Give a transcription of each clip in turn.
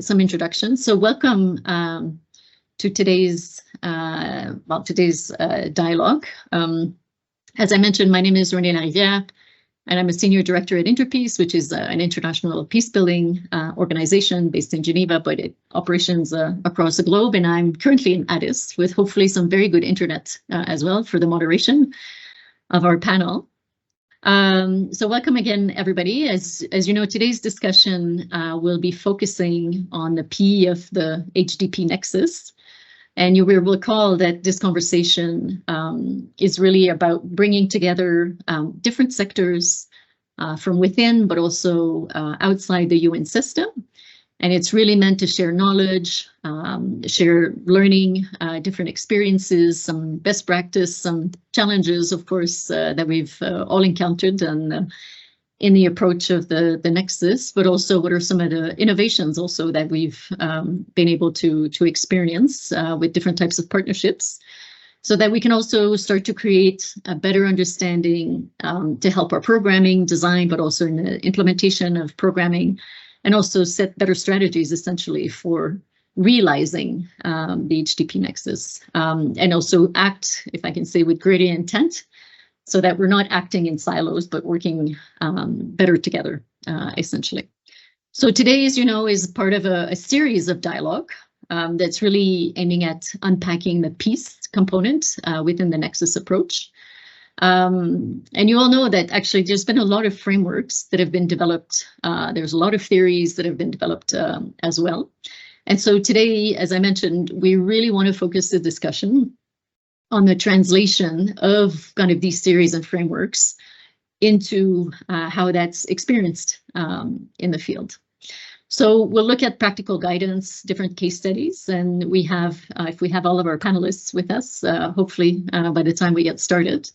some introductions. So welcome to today's dialogue. As I mentioned, my name is Renée Larivière, and I'm a Senior Director at Interpeace, which is an international peace-building organization based in Geneva, but it operations across the globe. And I'm currently in Addis with hopefully some very good internet as well for the moderation of our panel. So welcome again, everybody. As you know, today's discussion will be focusing on the P of the HDP nexus. And you will recall that this conversation is really about bringing together different sectors from within, but also outside the UN system. And it's really meant to share knowledge, share learning, different experiences, some best practice, some challenges, of course, that we've all encountered and in the approach of the nexus, but also what are some of the innovations also that we've been able to experience with different types of partnerships, so that we can also start to create a better understanding to help our programming design, but also in the implementation of programming, and also set better strategies essentially for realizing the HDP nexus, and also act, if I can say, with greater intent, so that we're not acting in silos, but working better together, essentially. So today, as you know, is part of a series of dialogue that's really aiming at unpacking the peace component within the nexus approach. And you all know that actually there's been a lot of frameworks that have been developed. There's a lot of theories that have been developed as well. And so today, as I mentioned, we really want to focus the discussion on the translation of kind of these theories and frameworks into how that's experienced in the field. So we'll look at practical guidance, different case studies, and we have, if we have all of our panelists with us, hopefully by the time we get started,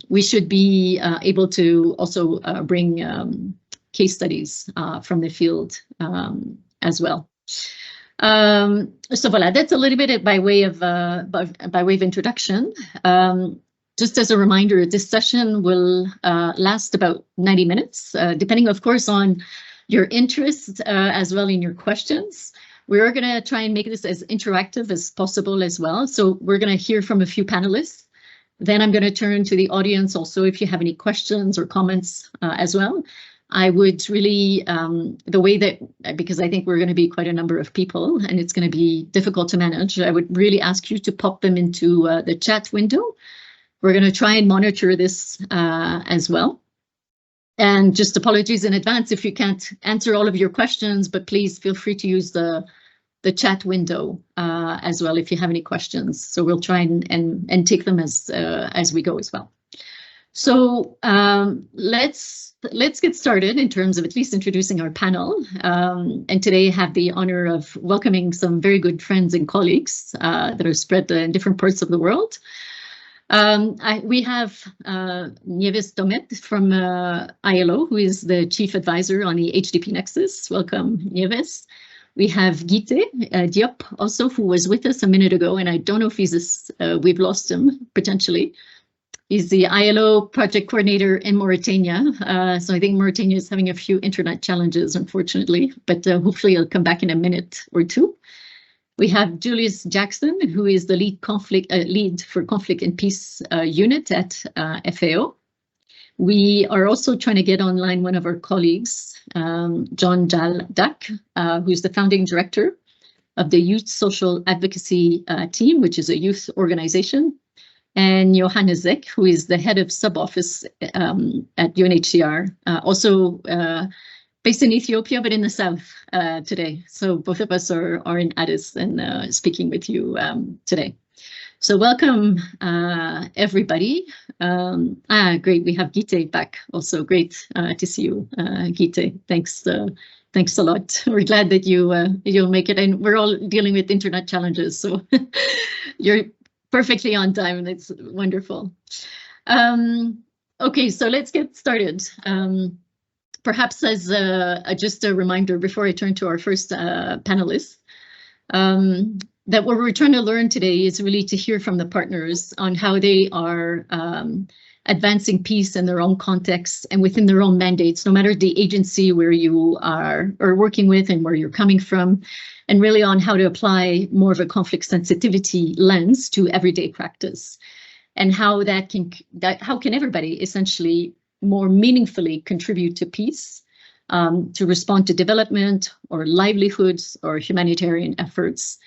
we should be able to also bring case studies from the field as well. So voila, that's a little bit by way of introduction. Just as a reminder, this session will last about 90 minutes, depending, of course, on your interest as well in your questions. We're going to try and make this as interactive as possible as well. So we're going to hear from a few panelists. Then I'm going to turn to the audience also if you have any questions or comments as well. I would really, the way that, because I think we're going to be quite a number of people and it's going to be difficult to manage, I would really ask you to pop them into the chat window. We're going to try and monitor this as well. And just apologies in advance if you can't answer all of your questions, but please feel free to use the chat window as well if you have any questions. So we'll try and take them as we go as well. So let's get started in terms of at least introducing our panel. And today I have the honor of welcoming some very good friends and colleagues that are spread in different parts of the world. We have Nieves Domet from ILO, who is the Chief Advisor on the HDP Nexus. Welcome, Nieves. We have Guite Diop also, who was with us a minute ago, and I don't know if he's we've lost him potentially. He's the ILO project coordinator in Mauritania. So I think Mauritania is having a few internet challenges, unfortunately, but hopefully he'll come back in a minute or two. We have Julius Jackson, who is the lead for conflict and peace unit at FAO. We are also trying to get online one of our colleagues, John Dak, who's the founding director of the Youth Social Advocacy Team, which is a youth organization. And Johannes Zek, who is the head of sub-office at UNHCR, also based in Ethiopia, but in the south today. So both of us are in Addis and speaking with you today. So welcome, everybody. Great, we have Guite back also. Great to see you, Guite. Thanks a lot. We're glad that you'll make it, and we're all dealing with internet challenges, so you're perfectly on time. That's wonderful. Okay, so let's get started. Perhaps as just a reminder before I turn to our first panelist, that what we're trying to learn today is really to hear from the partners on how they are advancing peace in their own contexts and within their own mandates, no matter the agency where you are working with and where you're coming from, and really on how to apply more of a conflict sensitivity lens to everyday practice, and how how can everybody essentially more meaningfully contribute to peace, to respond to development or livelihoods or humanitarian efforts.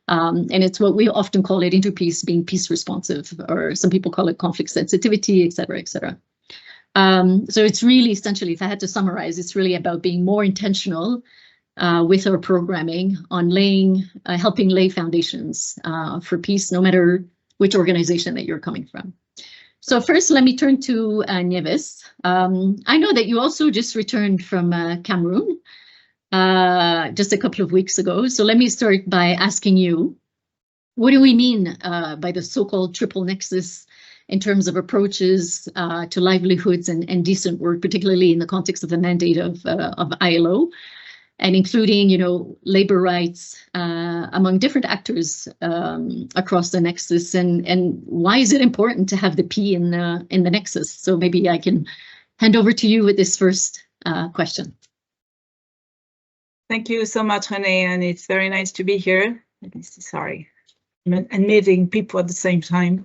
And it's what we often call it interpeace, being peace responsive, or some people call it conflict sensitivity, et cetera, et cetera. So it's really essentially, if I had to summarize, it's really about being more intentional with our programming on helping lay foundations for peace, no matter which organization that you're coming from. So first, let me turn to Nieves. I know that you also just returned from Cameroon just a couple of weeks ago. So let me start by asking you, what do we mean by the so-called triple nexus in terms of approaches to livelihoods and decent work, particularly in the context of the mandate of ILO, and including, labor rights among different actors across the nexus, and why is it important to have the P in the nexus? So maybe I can hand over to you with this first question. Thank you so much, Renee, and it's very nice to be here. Let me see, sorry, and meeting people at the same time.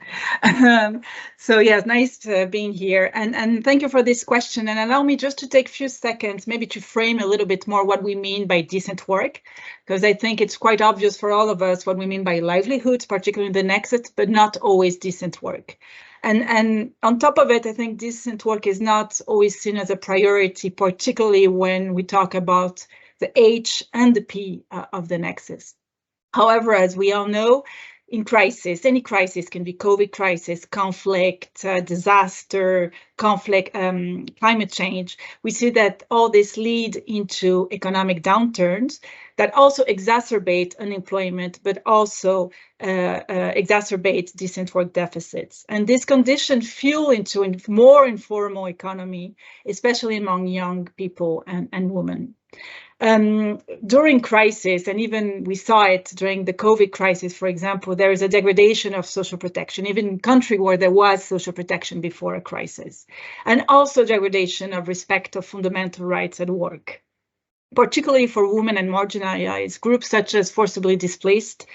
So yeah, nice being here, and thank you for this question. And allow me just to take a few seconds, maybe to frame a little bit more what we mean by decent work, because I think it's quite obvious for all of us what we mean by livelihoods, particularly in the nexus, but not always decent work. And on top of it, I think decent work is not always seen as a priority, particularly when we talk about the H and the P of the nexus. However, as we all know, in crisis, any crisis can be COVID crisis, conflict, disaster, conflict, climate change. We see that all this lead into economic downturns that also exacerbate unemployment, but also exacerbate decent work deficits. And this condition fuel into a more informal economy, especially among young people and women. During crisis, and even we saw it during the COVID crisis, for example, there is a degradation of social protection, even in country where there was social protection before a crisis, and also degradation of respect of fundamental rights at work, particularly for women and marginalized groups such as forcibly displaced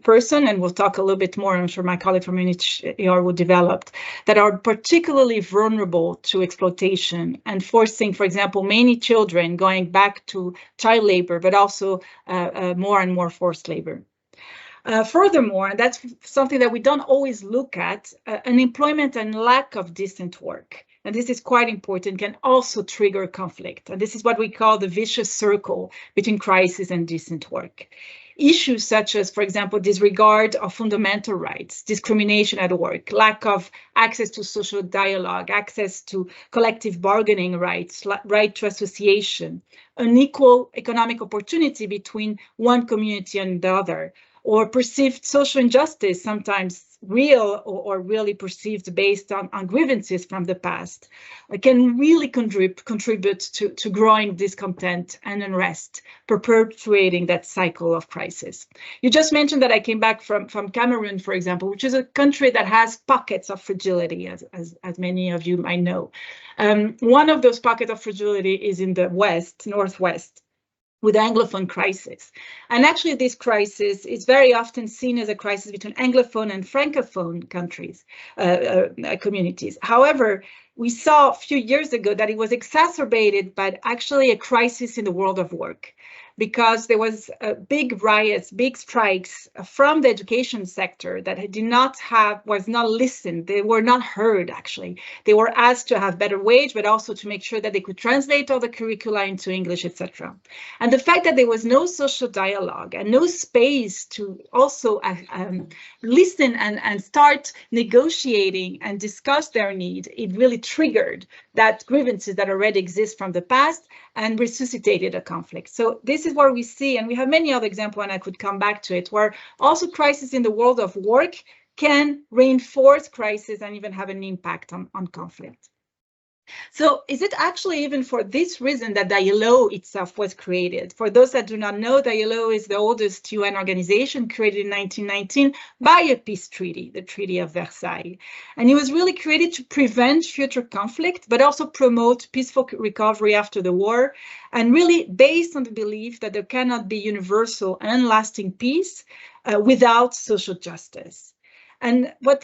person, and we'll talk a little bit more, I'm sure my colleague from UNHCR will develop, that are particularly vulnerable to exploitation and forcing, for example, many children going back to child labor, but also more and more forced labor. Furthermore, and that's something that we don't always look at, unemployment and lack of decent work, and this is quite important, can also trigger conflict. And this is what we call the vicious circle between crisis and decent work. Issues such as, for example, disregard of fundamental rights, discrimination at work, lack of access to social dialogue, access to collective bargaining rights, right to association, unequal economic opportunity between one community and the other, or perceived social injustice, sometimes real or really perceived based on grievances from the past, can really contribute to growing discontent and unrest, perpetuating that cycle of crisis. You just mentioned that I came back from Cameroon, for example, which is a country that has pockets of fragility, as many of you might know. One of those pockets of fragility is in the Northwest, with the Anglophone crisis. And actually this crisis is very often seen as a crisis between Anglophone and Francophone countries, communities. However, we saw a few years ago that it was exacerbated by actually a crisis in the world of work, because there was big riots, big strikes from the education sector that was not listened. They were not heard, actually. They were asked to have better wage, but also to make sure that they could translate all the curricula into English, etc. And the fact that there was no social dialogue and no space to also listen and start negotiating and discuss their need, it really triggered that grievances that already exist from the past and resuscitated a conflict. So this is where we see, and we have many other examples, and I could come back to it, where also crisis in the world of work can reinforce crisis and even have an impact on conflict. So is it actually even for this reason that the ILO itself was created? For those that do not know, the ILO is the oldest UN organization created in 1919 by a peace treaty, the Treaty of Versailles. And it was really created to prevent future conflict, but also promote peaceful recovery after the war, and really based on the belief that there cannot be universal and lasting peace without social justice. And what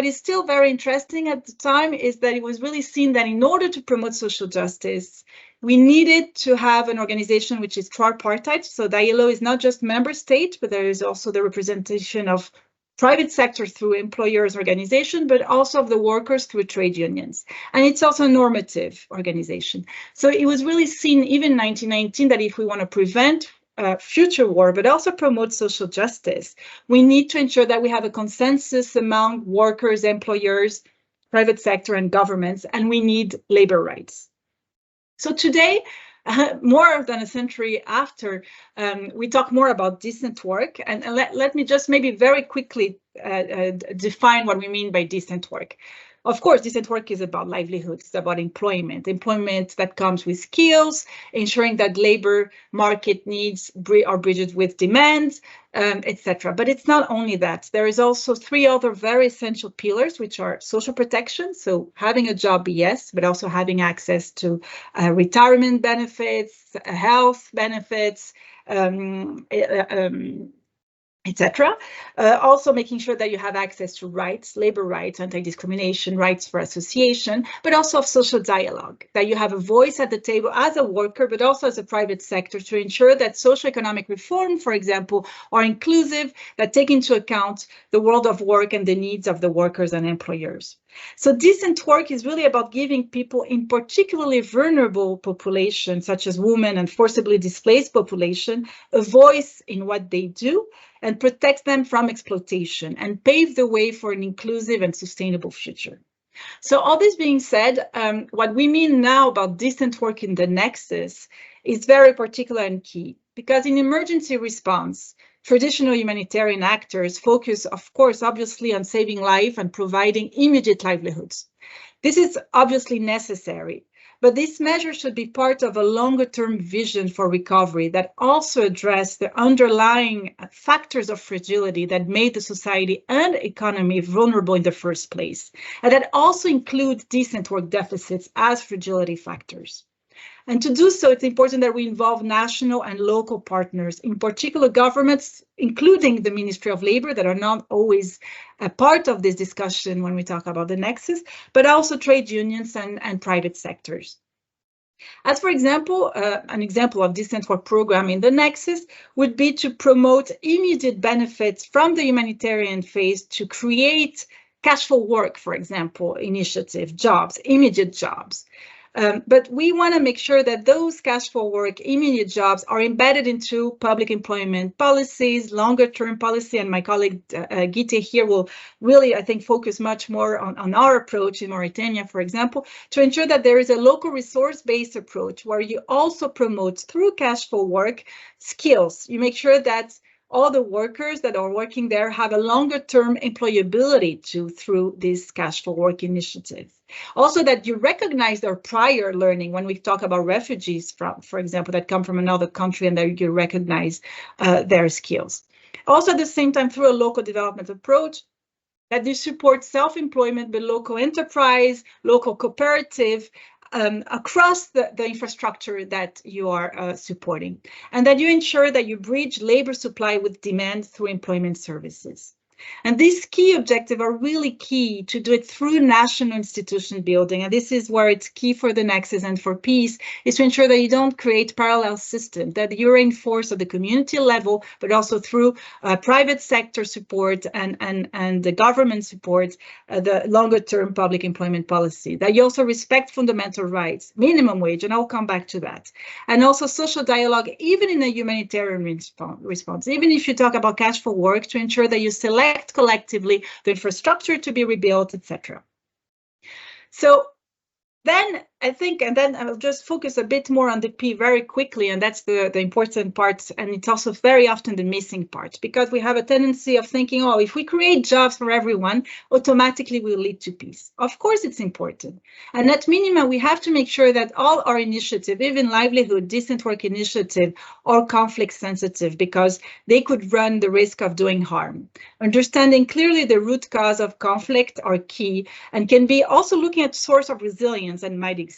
is still very interesting at the time is that it was really seen that in order to promote social justice, we needed to have an organization which is tripartite. So the ILO is not just member state, but there is also the representation of private sector through employers organization, but also of the workers through trade unions. And it's also a normative organization. So it was really seen even in 1919 that if we want to prevent future war, but also promote social justice, we need to ensure that we have a consensus among workers, employers, private sector, and governments, and we need labor rights. So today, more than a century after, we talk more about decent work, and let me just maybe very quickly define what we mean by decent work. Of course, decent work is about livelihoods, it's about employment that comes with skills, ensuring that labor market needs are bridged with demands, etc. But it's not only that. There is also three other very essential pillars, which are social protection. So having a job, yes, but also having access to retirement benefits, health benefits, etc. Also making sure that you have access to rights, labor rights, anti-discrimination, rights for association, but also of social dialogue, that you have a voice at the table as a worker, but also as a private sector to ensure that socioeconomic reform, for example, are inclusive, that take into account the world of work and the needs of the workers and employers. So decent work is really about giving people in particularly vulnerable populations, such as women and forcibly displaced population, a voice in what they do and protect them from exploitation and pave the way for an inclusive and sustainable future. So all this being said, what we mean now about decent work in the nexus is very particular and key, because in emergency response, traditional humanitarian actors focus, of course, obviously on saving life and providing immediate livelihoods. This is obviously necessary, but this measure should be part of a longer-term vision for recovery that also address the underlying factors of fragility that made the society and economy vulnerable in the first place, and that also include decent work deficits as fragility factors. And to do so, it's important that we involve national and local partners, in particular governments, including the Ministry of Labor, that are not always a part of this discussion when we talk about the nexus, but also trade unions and private sectors. As for example, an example of decent work program in the nexus would be to promote immediate benefits from the humanitarian phase to create cash for work, for example, initiative, jobs, immediate jobs. But we want to make sure that those cash for work, immediate jobs are embedded into public employment policies, longer term policy. And my colleague Gite here will really, I think, focus much more on our approach in Mauritania, for example, to ensure that there is a local resource-based approach where you also promote through cash for work skills. You make sure that all the workers that are working there have a longer term employability through this cash for work initiative. Also that you recognize their prior learning when we talk about refugees, for example, that come from another country, and that you recognize their skills. Also at the same time, through a local development approach, that you support self-employment, but local enterprise, local cooperative, across the infrastructure that you are supporting, and that you ensure that you bridge labor supply with demand through employment services. And these key objectives are really key to do it through national institution building. And this is where it's key for the nexus and for peace, is to ensure that you don't create parallel systems, that you reinforce at the community level, but also through private sector support and the government support, the longer term public employment policy, that you also respect fundamental rights, minimum wage, and I'll come back to that. And also social dialogue, even in a humanitarian response, even if you talk about cash for work, to ensure that you select collectively the infrastructure to be rebuilt, etc. So then I think, and then I'll just focus a bit more on the P very quickly, and that's the important part, and it's also very often the missing part, because we have a tendency of thinking, oh, if we create jobs for everyone, automatically will lead to peace. Of course, it's important. And at minimum, we have to make sure that all our initiative, even livelihood, decent work initiative, are conflict sensitive, because they could run the risk of doing harm. Understanding clearly the root cause of conflict are key, and can be also looking at source of resilience that might exist.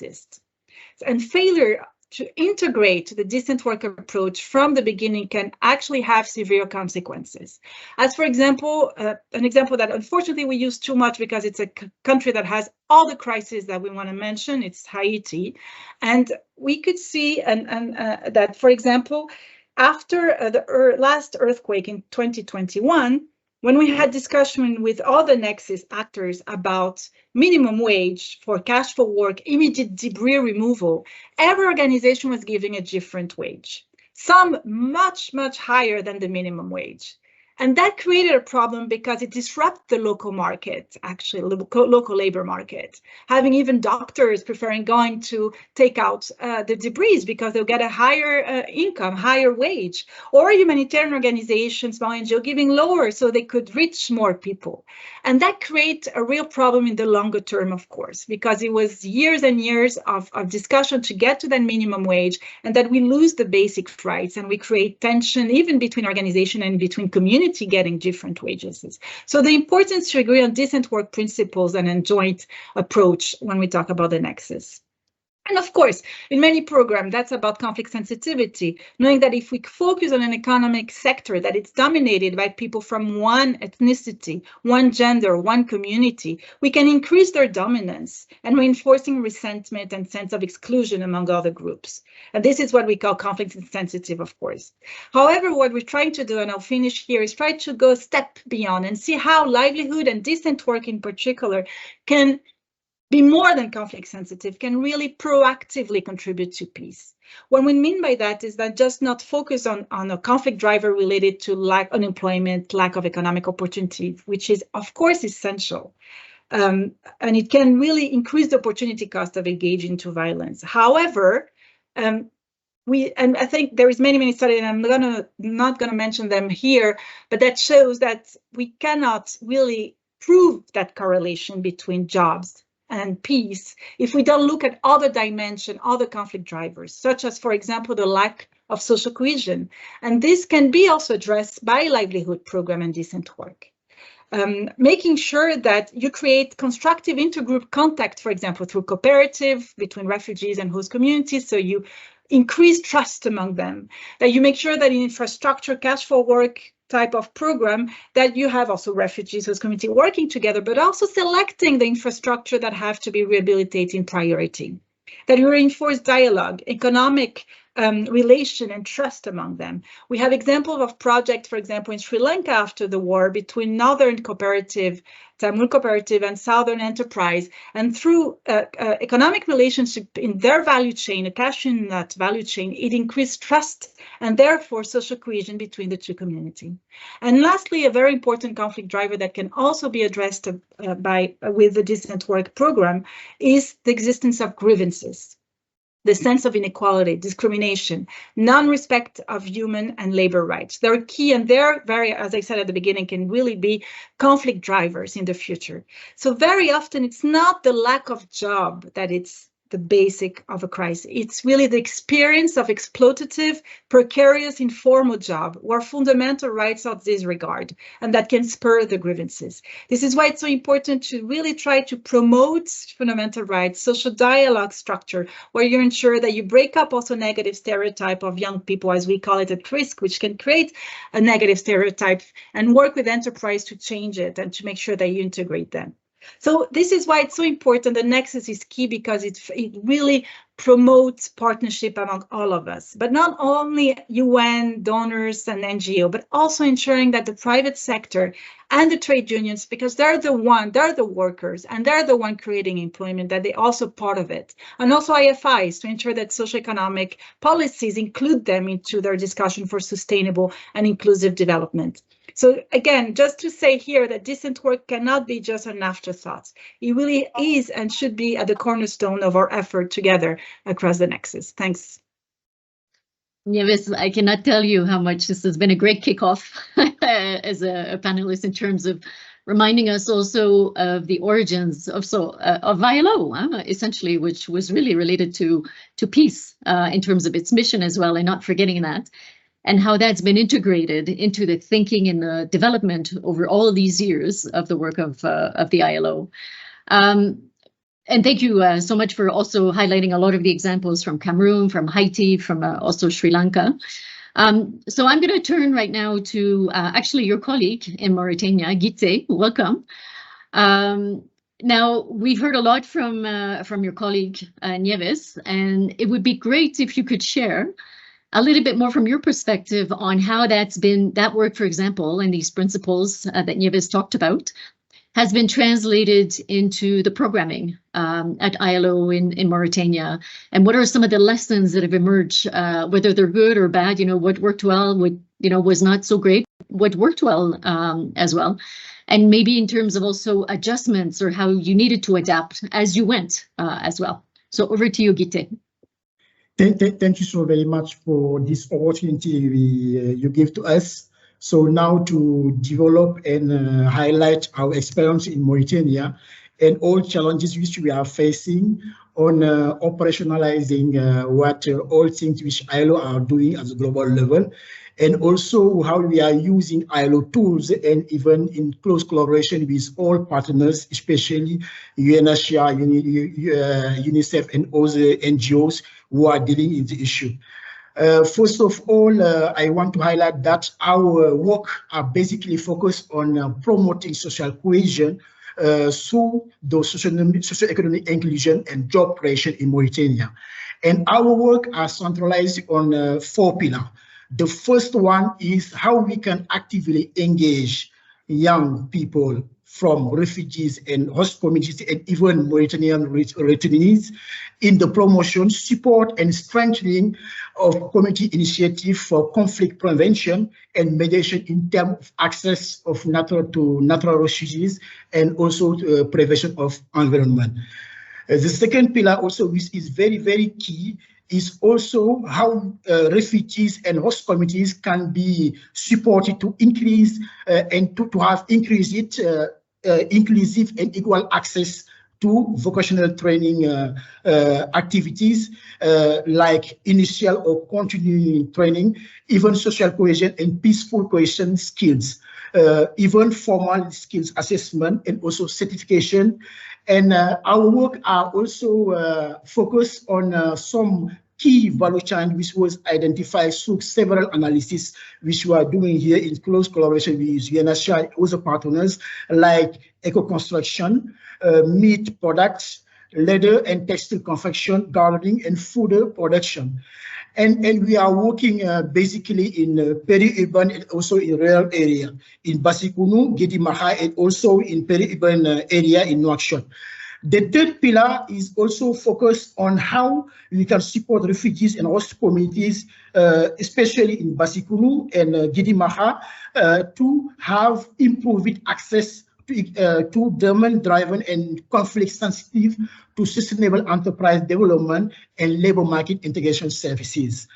And failure to integrate the decent work approach from the beginning can actually have severe consequences. As for example, an example that unfortunately we use too much because it's a country that has all the crises that we want to mention, it's Haiti. And we could see that, for example, after the last earthquake in 2021, when we had discussion with all the Nexus actors about minimum wage for cash for work, immediate debris removal, every organization was giving a different wage, some much, much higher than the minimum wage. And that created a problem because it disrupted the local market, actually, local labor market, having even doctors preferring going to take out the debris because they'll get a higher income, higher wage, or humanitarian organizations, small NGO, giving lower so they could reach more people. And that creates a real problem in the longer term, of course, because it was years and years of discussion to get to that minimum wage, and that we lose the basic rights and we create tension even between organizations and between communities getting different wages. So the importance to agree on decent work principles and a joint approach when we talk about the Nexus. And of course, in many programs, that's about conflict sensitivity, knowing that if we focus on an economic sector that it's dominated by people from one ethnicity, one gender, one community, we can increase their dominance and reinforcing resentment and sense of exclusion among other groups. And this is what we call conflict sensitive, of course. However, what we're trying to do, and I'll finish here, is try to go a step beyond and see how livelihood and decent work in particular can be more than conflict sensitive, can really proactively contribute to peace. What we mean by that is that just not focus on a conflict driver related to unemployment, lack of economic opportunity, which is of course essential. And it can really increase the opportunity cost of engaging into violence. However, and I think there is many studies, and I'm not gonna mention them here, but that shows that we cannot really prove that correlation between jobs and peace if we don't look at other dimensions, other conflict drivers, such as, for example, the lack of social cohesion. And this can be also addressed by livelihood program and decent work. Making sure that you create constructive intergroup contact, for example, through cooperative between refugees and host communities, so you increase trust among them, that you make sure that in infrastructure, cash for work type of program, that you have also refugees, host community working together, but also selecting the infrastructure that have to be rehabilitated in priority, that you reinforce dialogue, economic relation and trust among them. We have examples of projects, for example, in Sri Lanka after the war between Northern Cooperative, Tamil Cooperative and Southern Enterprise, and through economic relationship in their value chain, a cashew nut value chain, it increased trust and therefore social cohesion between the two communities. And lastly, a very important conflict driver that can also be addressed with the decent work program is the existence of grievances. The sense of inequality, discrimination, non-respect of human and labor rights. They're key, and they're very, as I said at the beginning, can really be conflict drivers in the future. So very often it's not the lack of job that it's the basic of a crisis. It's really the experience of exploitative, precarious, informal job where fundamental rights are disregarded, and that can spur the grievances. This is why it's so important to really try to promote fundamental rights, social dialogue structure, where you ensure that you break up also negative stereotype of young people, as we call it at risk, which can create a negative stereotype, and work with enterprise to change it and to make sure that you integrate them. So this is why it's so important. The Nexus is key because it really promotes partnership among all of us, but not only UN, donors and NGO, but also ensuring that the private sector and the trade unions, because they're the workers, and they're the one creating employment, that they're also part of it. And also IFIs, to ensure that socioeconomic policies include them into their discussion for sustainable and inclusive development. So again, just to say here that decent work cannot be just an afterthought. It really is and should be at the cornerstone of our effort together across the nexus. Thanks. Nieves, I cannot tell you how much this has been a great kickoff as a panelist in terms of reminding us also of the origins of ILO, essentially, which was really related to peace in terms of its mission as well, and not forgetting that, and how that's been integrated into the thinking and the development over all of these years of the work of the ILO. And thank you so much for also highlighting a lot of the examples from Cameroon, from Haiti, from also Sri Lanka. So I'm going to turn right now to actually your colleague in Mauritania, Guité. Welcome. Now, we've heard a lot from your colleague, Nieves, and it would be great if you could share a little bit more from your perspective on how that work, for example, and these principles that Nieves talked about, has been translated into the programming at ILO in Mauritania, and what are some of the lessons that have emerged, whether they're good or bad, what worked well, what was not so great, what worked well as well, and maybe in terms of also adjustments or how you needed to adapt as you went as well. So over to you, Guité. Thank you so very much for this opportunity you give to us. So now to develop and highlight our experience in Mauritania and all challenges which we are facing on operationalizing what all things which ILO are doing at the global level, and also how we are using ILO tools, and even in close collaboration with all partners, especially UNHCR, UNICEF, and other NGOs who are dealing with the issue. First of all, I want to highlight that our work are basically focused on promoting social cohesion through the socio-economic inclusion and job creation in Mauritania. And our work are centralized on 4 pillars. The first one is how we can actively engage young people from refugees and host communities and even Mauritanian returnees in the promotion, support, and strengthening of community initiative for conflict prevention and mediation in terms of access of natural refugees, and also prevention of environment. The second pillar also, which is very, very key, is also how refugees and host communities can be supported to increase and to have increased inclusive and equal access to vocational training activities like initial or continuing training, even social cohesion and peaceful cohesion skills, even formal skills assessment and also certification. And our work are also focused on some key value chain which was identified through several analyses which we are doing here in close collaboration with UNHCR and other partners, like eco-construction, meat products, leather and textile confection, gardening, and food production. And we are working basically in peri-urban and also in rural area, in Basikoulou, Guédimaha, and also in peri-urban area in Nouakchott. The third pillar is also focused on how we can support refugees and host communities, especially in Basikoulou and Guédimaha, to have improved access to demand-driven and conflict-sensitive to sustainable enterprise development and labor market integration services.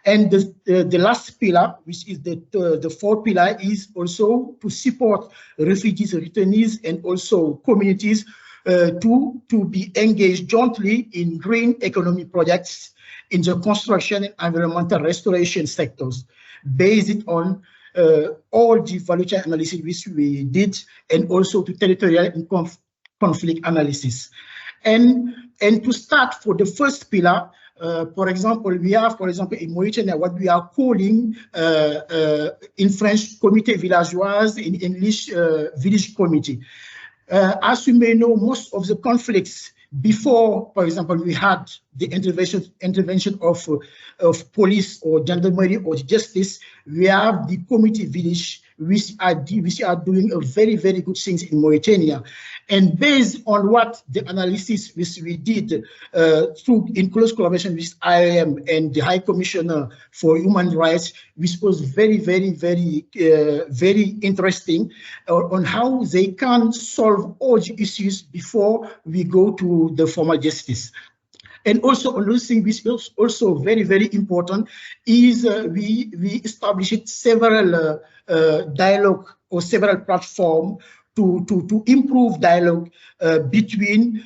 And the last pillar, which is the fourth pillar, is also to support refugees, returnees, and also communities to be engaged jointly in green economy projects in the construction and environmental restoration sectors, based on all the value chain analysis which we did, and also to territorial and conflict analysis. And to start for the first pillar, for example, we have, for example, in Mauritania, what we are calling in French, comité villageoise, in English, village committee. As you may know, most of the conflicts before, for example, we had the intervention of police or gendarmerie or justice. We have the community village, which are doing a very, very good things in Mauritania. And based on what the analysis which we did in close collaboration with IAM and the High Commissioner for Human Rights, which was very, very, very, very interesting on how they can solve all the issues before we go to the formal justice. And also another thing which is also very, very important is we established several dialogue or several platforms to improve dialogue between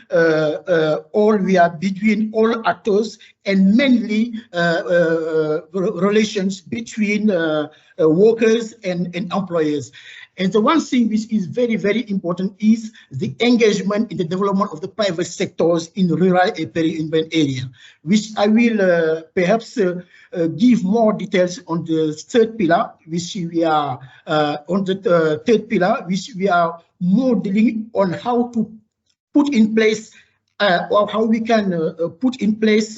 all actors, and mainly relations between workers and employers. And the one thing which is very, very important is the engagement in the development of the private sectors in rural and peri-urban area, which I will perhaps give more details on the third pillar, which we are on the third pillar, which we are more dealing on how to put in place or how we can put in place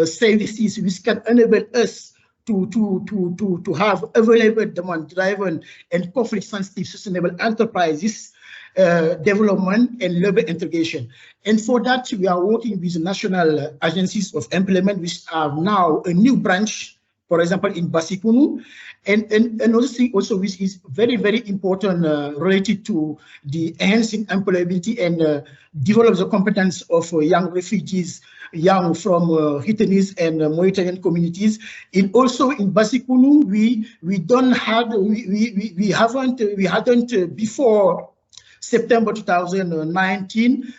services which can enable us to have available demand-driven and conflict-sensitive sustainable enterprises development and labor integration. And for that, we are working with national agencies of employment, which are now a new branch, for example, in Basikunu. And another thing also which is very, very important related to the enhancing employability and develop the competence of young refugees, young from Hitanese and Mauritanian communities. And also in Basikunu, we hadn't before September 2019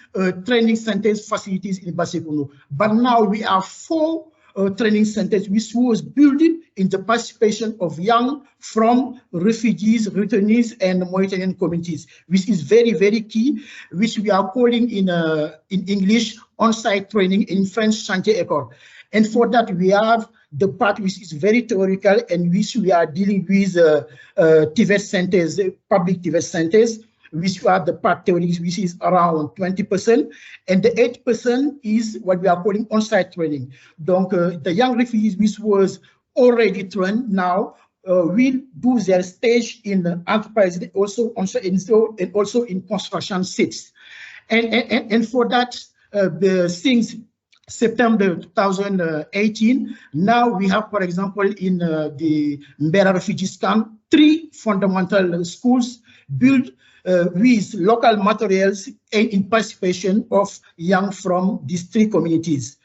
training centers facilities in Basikunu, but now we have 4 training centers which was built in the participation of young from refugees, returnees, and Mauritanian communities, which is very, very key, which we are calling in English on-site training, in French chantier école. And for that, we have the part which is very theoretical and which we are dealing with TF centers, public TF centers, which are the part theories, which is around 20%, and the 8% is what we are calling on-site training. Donc, the young refugees, which was already trained now, will do their stage in enterprise, also in construction sites. And for that, since September 2018, now we have, for example, in the Mbera refugees camp, 3 fundamental schools built with local materials and in participation of young from these 3 communities.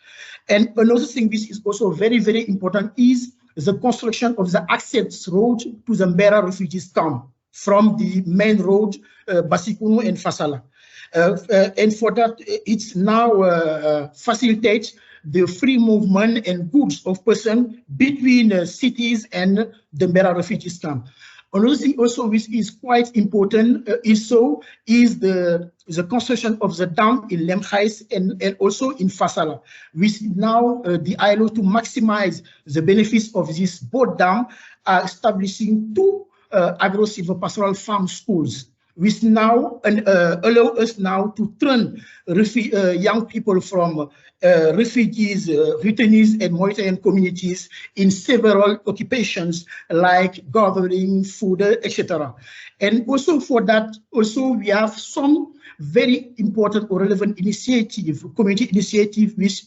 And another thing which is also very, very important is the construction of the access road to the Mbera refugees camp from the main road, Basikunu and Fasala. And for that, it's now facilitates the free movement and goods of persons between cities and the Mbera refugees camp. Another thing also which is quite important is the construction of the dam in Lemkhais and also in Fasala, which now the ILO to maximize the benefits of this both dam are establishing 2 agro-silvopastoral farm schools, which now allow us now to turn young people from refugees, returnees, and Mauritanian communities in several occupations like gardening, food, etc. And also for that, also we have some very important or relevant initiative, community initiative, which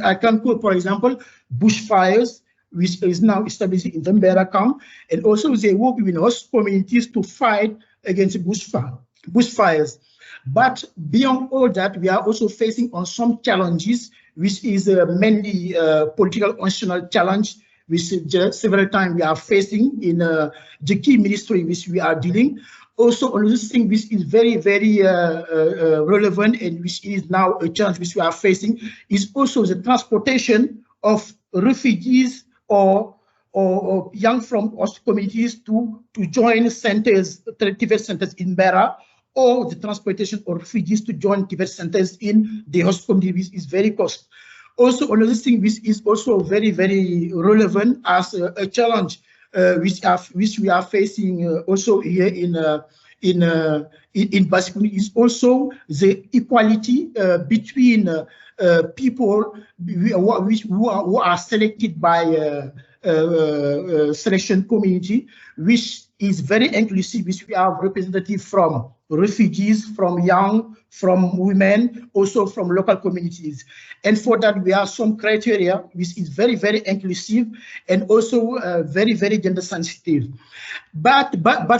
I can quote, for example, bushfires, which is now established in the Mbera camp, and also they work with host communities to fight against bushfires. But beyond all that, we are also facing on some challenges, which is mainly political national challenge, which several times we are facing in the key ministry which we are dealing. Also, another thing which is very, very relevant and which is now a challenge which we are facing is also the transportation of refugees or young from host communities to join centers, TF centers in Mbera, or the transportation of refugees to join TF centers in the host communities is very costly. Also, another thing which is also very, very relevant as a challenge which we are facing also here in Basikunu is also the equality between people who are selected by selection community, which is very inclusive, which we have representative from refugees, from young, from women, also from local communities. And for that, we have some criteria, which is very, very inclusive and also very, very gender sensitive. But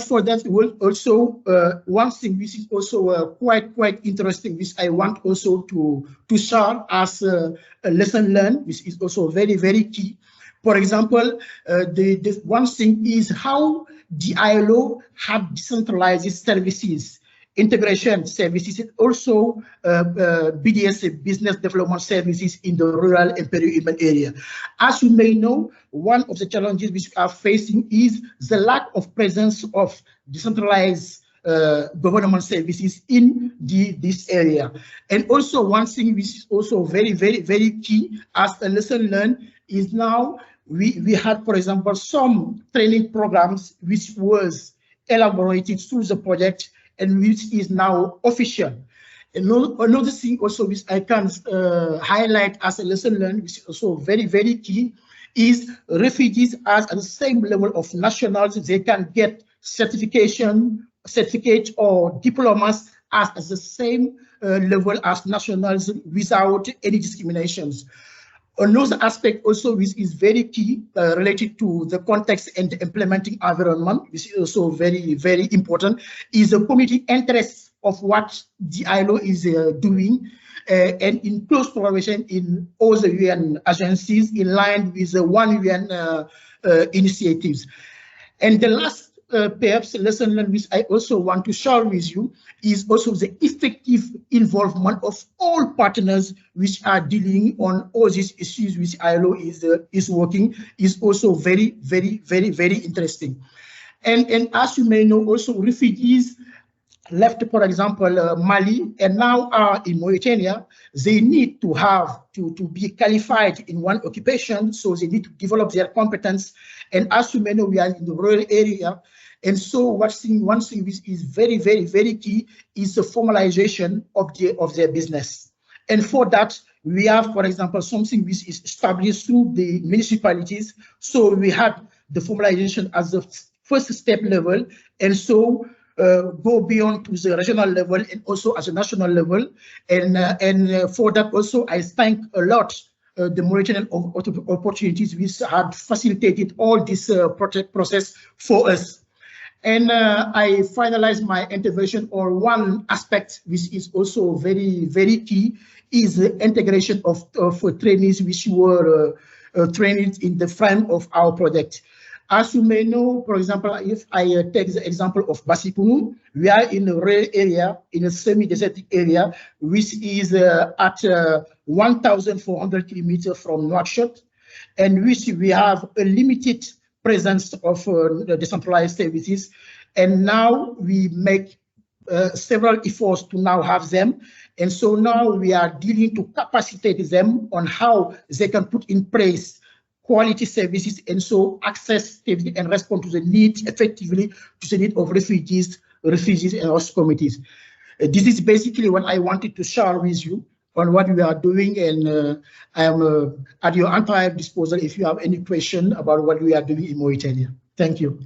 for that, we'll also one thing which is also quite interesting, which I want also to share as a lesson learned, which is also very, very key. For example, the one thing is how the ILO have decentralized services, integration services, and also BDS, business development services in the rural and peri-urban area. As you may know, one of the challenges which we are facing is the lack of presence of decentralized government services in this area. And also one thing which is also very, very, very key as a lesson learned is now we had, for example, some training programs which was elaborated through the project and which is now official. Another thing also which I can highlight as a lesson learned, which is also very, very key, is refugees are at the same level of nationals. They can get certificate or diplomas at the same level as nationals without any discriminations. Another aspect also which is very key related to the context and the implementing environment, which is also very, very important, is the community interest of what the ILO is doing and in close collaboration in all the UN agencies in line with the One UN initiatives. And the last perhaps lesson learned which I also want to share with you is also the effective involvement of all partners which are dealing on all these issues which ILO is working is also very, very, very, very interesting. And as you may know, also refugees left, for example, Mali and now are in Mauritania, they need to have to be qualified in one occupation, so they need to develop their competence. And as you may know, we are in the rural area. And so one thing which is very, very, very key is the formalization of their business. And for that, we have, for example, something which is established through the municipalities. So we had the formalization as the first step level, and so go beyond to the regional level and also at the national level. And for that also, I thank a lot the Mauritanian opportunities which had facilitated all this project process for us. And I finalize my intervention on one aspect which is also very, very key is the integration of trainees which were trained in the frame of our project. As you may know, for example, if I take the example of Basipunu, we are in a rural area, in a semi-desertic area, which is at 1,400 kilometers from Nouakchott, and which we have a limited presence of decentralized services. And now we make several efforts to now have them. And so now we are dealing to capacitate them on how they can put in place quality services and so access and respond to the need effectively to the need of refugees and host communities. This is basically what I wanted to share with you on what we are doing, and I am at your entire disposal if you have any question about what we are doing in Mauritania. Thank you.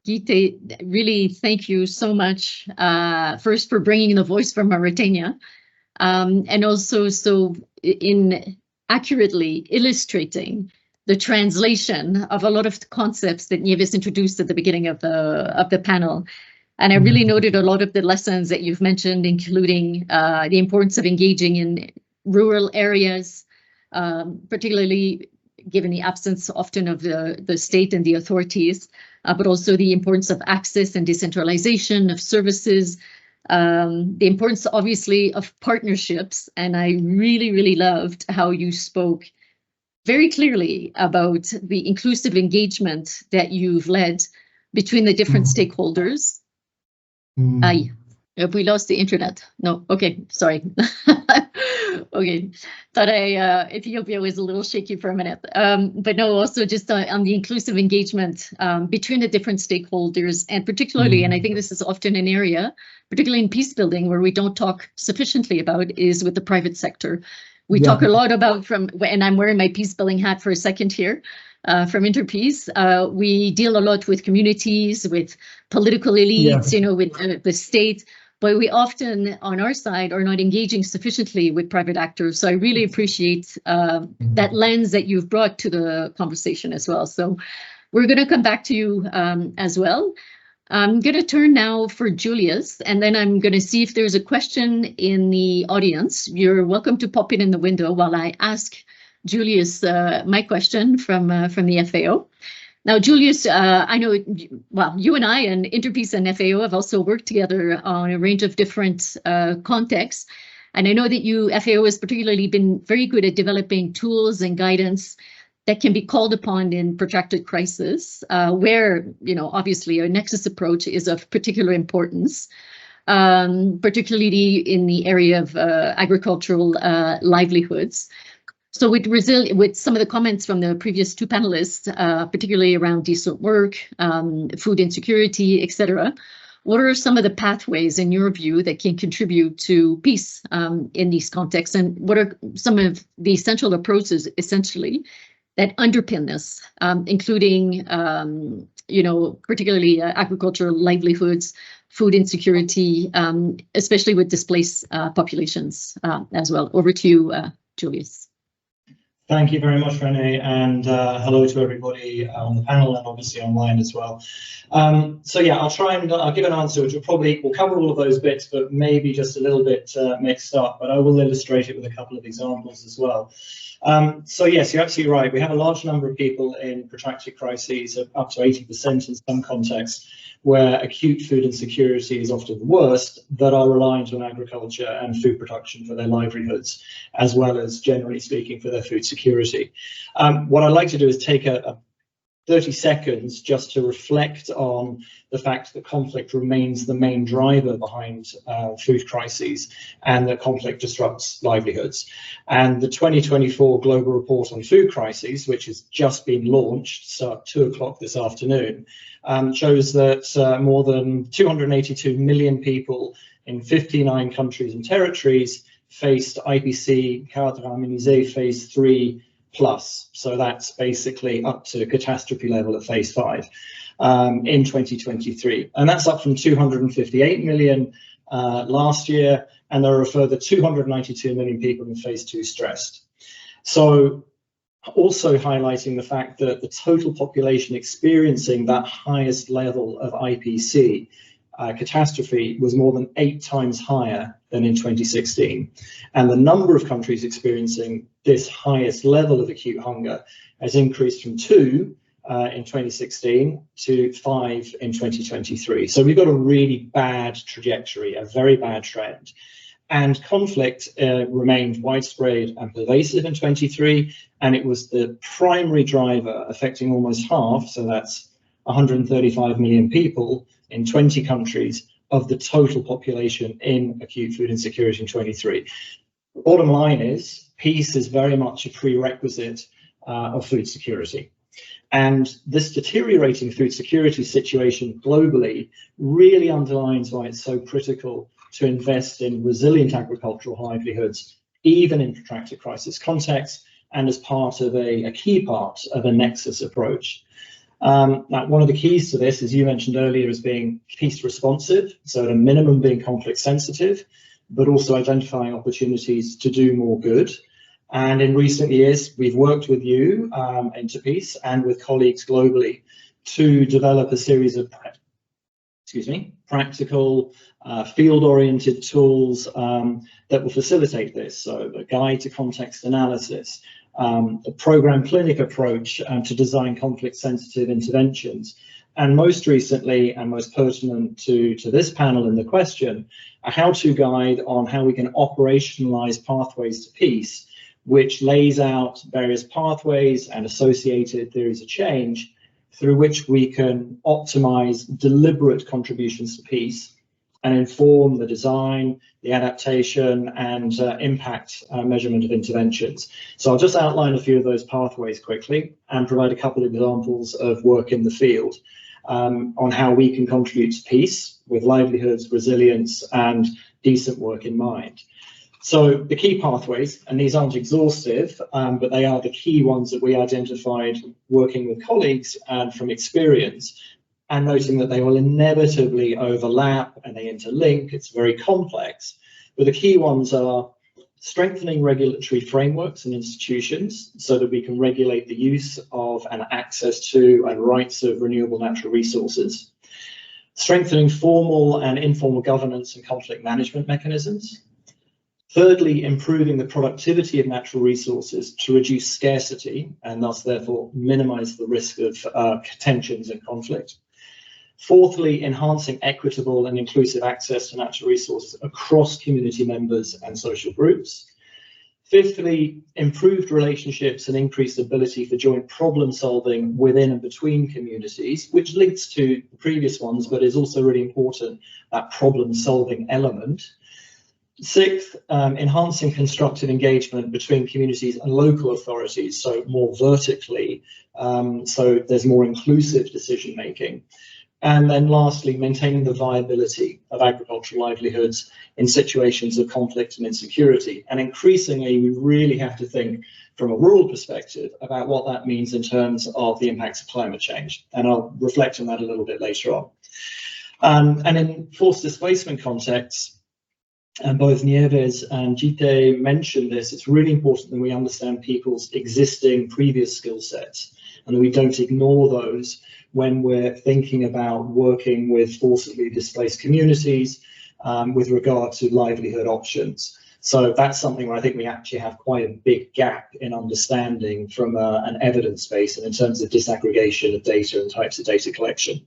Gite, really thank you so much, first for bringing the voice from Mauritania, and also so in accurately illustrating the translation of a lot of concepts that Nieves introduced at the beginning of the panel. And I really noted a lot of the lessons that you've mentioned, including the importance of engaging in rural areas, particularly given the absence often of the state and the authorities, but also the importance of access and decentralization of services, the importance, obviously, of partnerships. And I really, really loved how you spoke very clearly about the inclusive engagement that you've led between the different stakeholders. Have we lost the internet? No, okay, sorry. Okay, thought Ethiopia was a little shaky for a minute, but no, also just on the inclusive engagement between the different stakeholders, and particularly, and I think this is often an area, particularly in peace building, where we don't talk sufficiently about, is with the private sector. We talk a lot about and I'm wearing my peace building hat for a second here, from Interpeace. We deal a lot with communities, with political elites, you know, with the state. But we often, on our side, are not engaging sufficiently with private actors. So I really appreciate that lens that you've brought to the conversation as well. So we're going to come back to you as well. I'm going to turn now for Julius, and then I'm going to see if there's a question in the audience. You're welcome to pop it in the window while I ask Julius my question from the FAO. Now, Julius, I know, well, you and I and Interpeace and FAO have also worked together on a range of different contexts. And I know that FAO has particularly been very good at developing tools and guidance that can be called upon in protracted crisis, where, you know, obviously a nexus approach is of particular importance, particularly in the area of agricultural livelihoods. So with some of the comments from the previous two panelists, particularly around decent work, food insecurity, etc., what are some of the pathways, in your view, that can contribute to peace in these contexts? And what are some of the essential approaches, essentially, that underpin this, including, you know, particularly agricultural livelihoods, food insecurity, especially with displaced populations as well? Over to you, Julius. Thank you very much, Renee, and hello to everybody on the panel and obviously online as well. So yeah, I'll give an answer which will cover all of those bits, but maybe just a little bit mixed up, but I will illustrate it with a couple of examples as well. So yes, you're absolutely right. We have a large number of people in protracted crises, up to 80% in some contexts, where acute food insecurity is often the worst, that are reliant on agriculture and food production for their livelihoods, as well as, generally speaking, for their food security. What I'd like to do is take a 30 seconds just to reflect on the fact that conflict remains the main driver behind food crises, and that conflict disrupts livelihoods. And the 2024 Global Report on Food Crises, which has just been launched, so at 2 o'clock this afternoon, shows that more than 282 million people in 59 countries and territories faced IPC Cadre Harmonisé Phase 3 plus. So that's basically up to catastrophe level at Phase 5 in 2023. And that's up from 258 million last year. And there are a further 292 million people in Phase 2 stressed. So also highlighting the fact that the total population experiencing that highest level of IPC catastrophe was more than 8 times higher than in 2016. And the number of countries experiencing this highest level of acute hunger has increased from 2 in 2016 to 5 in 2023. So we've got a really bad trajectory, a very bad trend. And conflict remained widespread and pervasive in 23, and it was the primary driver affecting almost half, so that's 135 million people in 20 countries of the total population in acute food insecurity in 23. Bottom line is, peace is very much a prerequisite of food security. And this deteriorating food security situation globally really underlines why it's so critical to invest in resilient agricultural livelihoods, even in protracted crisis contexts, and as part of a key part of a nexus approach. Now, one of the keys to this, as you mentioned earlier, is being peace responsive, so at a minimum being conflict sensitive, but also identifying opportunities to do more good. And in recent years, we've worked with you, Interpeace, and with colleagues globally to develop a series of practical, field-oriented tools that will facilitate this. So a guide to context analysis, a program clinic approach to design conflict-sensitive interventions, and most recently and most pertinent to this panel in the question, a how-to guide on how we can operationalize pathways to peace, which lays out various pathways and associated theories of change through which we can optimize deliberate contributions to peace and inform the design, the adaptation, and impact measurement of interventions. So I'll just outline a few of those pathways quickly and provide a couple of examples of work in the field on how we can contribute to peace with livelihoods, resilience, and decent work in mind. So the key pathways, and these aren't exhaustive, but they are the key ones that we identified working with colleagues and from experience, and noting that they will inevitably overlap and they interlink. It's very complex, but the key ones are strengthening regulatory frameworks and institutions so that we can regulate the use of and access to and rights of renewable natural resources, strengthening formal and informal governance and conflict management mechanisms. Thirdly, improving the productivity of natural resources to reduce scarcity and thus therefore minimize the risk of tensions and conflict. Fourthly, enhancing equitable and inclusive access to natural resources across community members and social groups. Fifthly, improved relationships and increased ability for joint problem solving within and between communities, which links to the previous ones, but is also really important, that problem solving element. Sixth, enhancing constructive engagement between communities and local authorities, so more vertically, so there's more inclusive decision making. And then lastly, maintaining the viability of agricultural livelihoods in situations of conflict and insecurity. And increasingly, we really have to think from a rural perspective about what that means in terms of the impacts of climate change. And I'll reflect on that a little bit later on. And in forced displacement contexts, and both Nieves and Jite mentioned this, it's really important that we understand people's existing previous skill sets and that we don't ignore those when we're thinking about working with forcibly displaced communities with regard to livelihood options. So that's something where I think we actually have quite a big gap in understanding from an evidence base and in terms of disaggregation of data and types of data collection.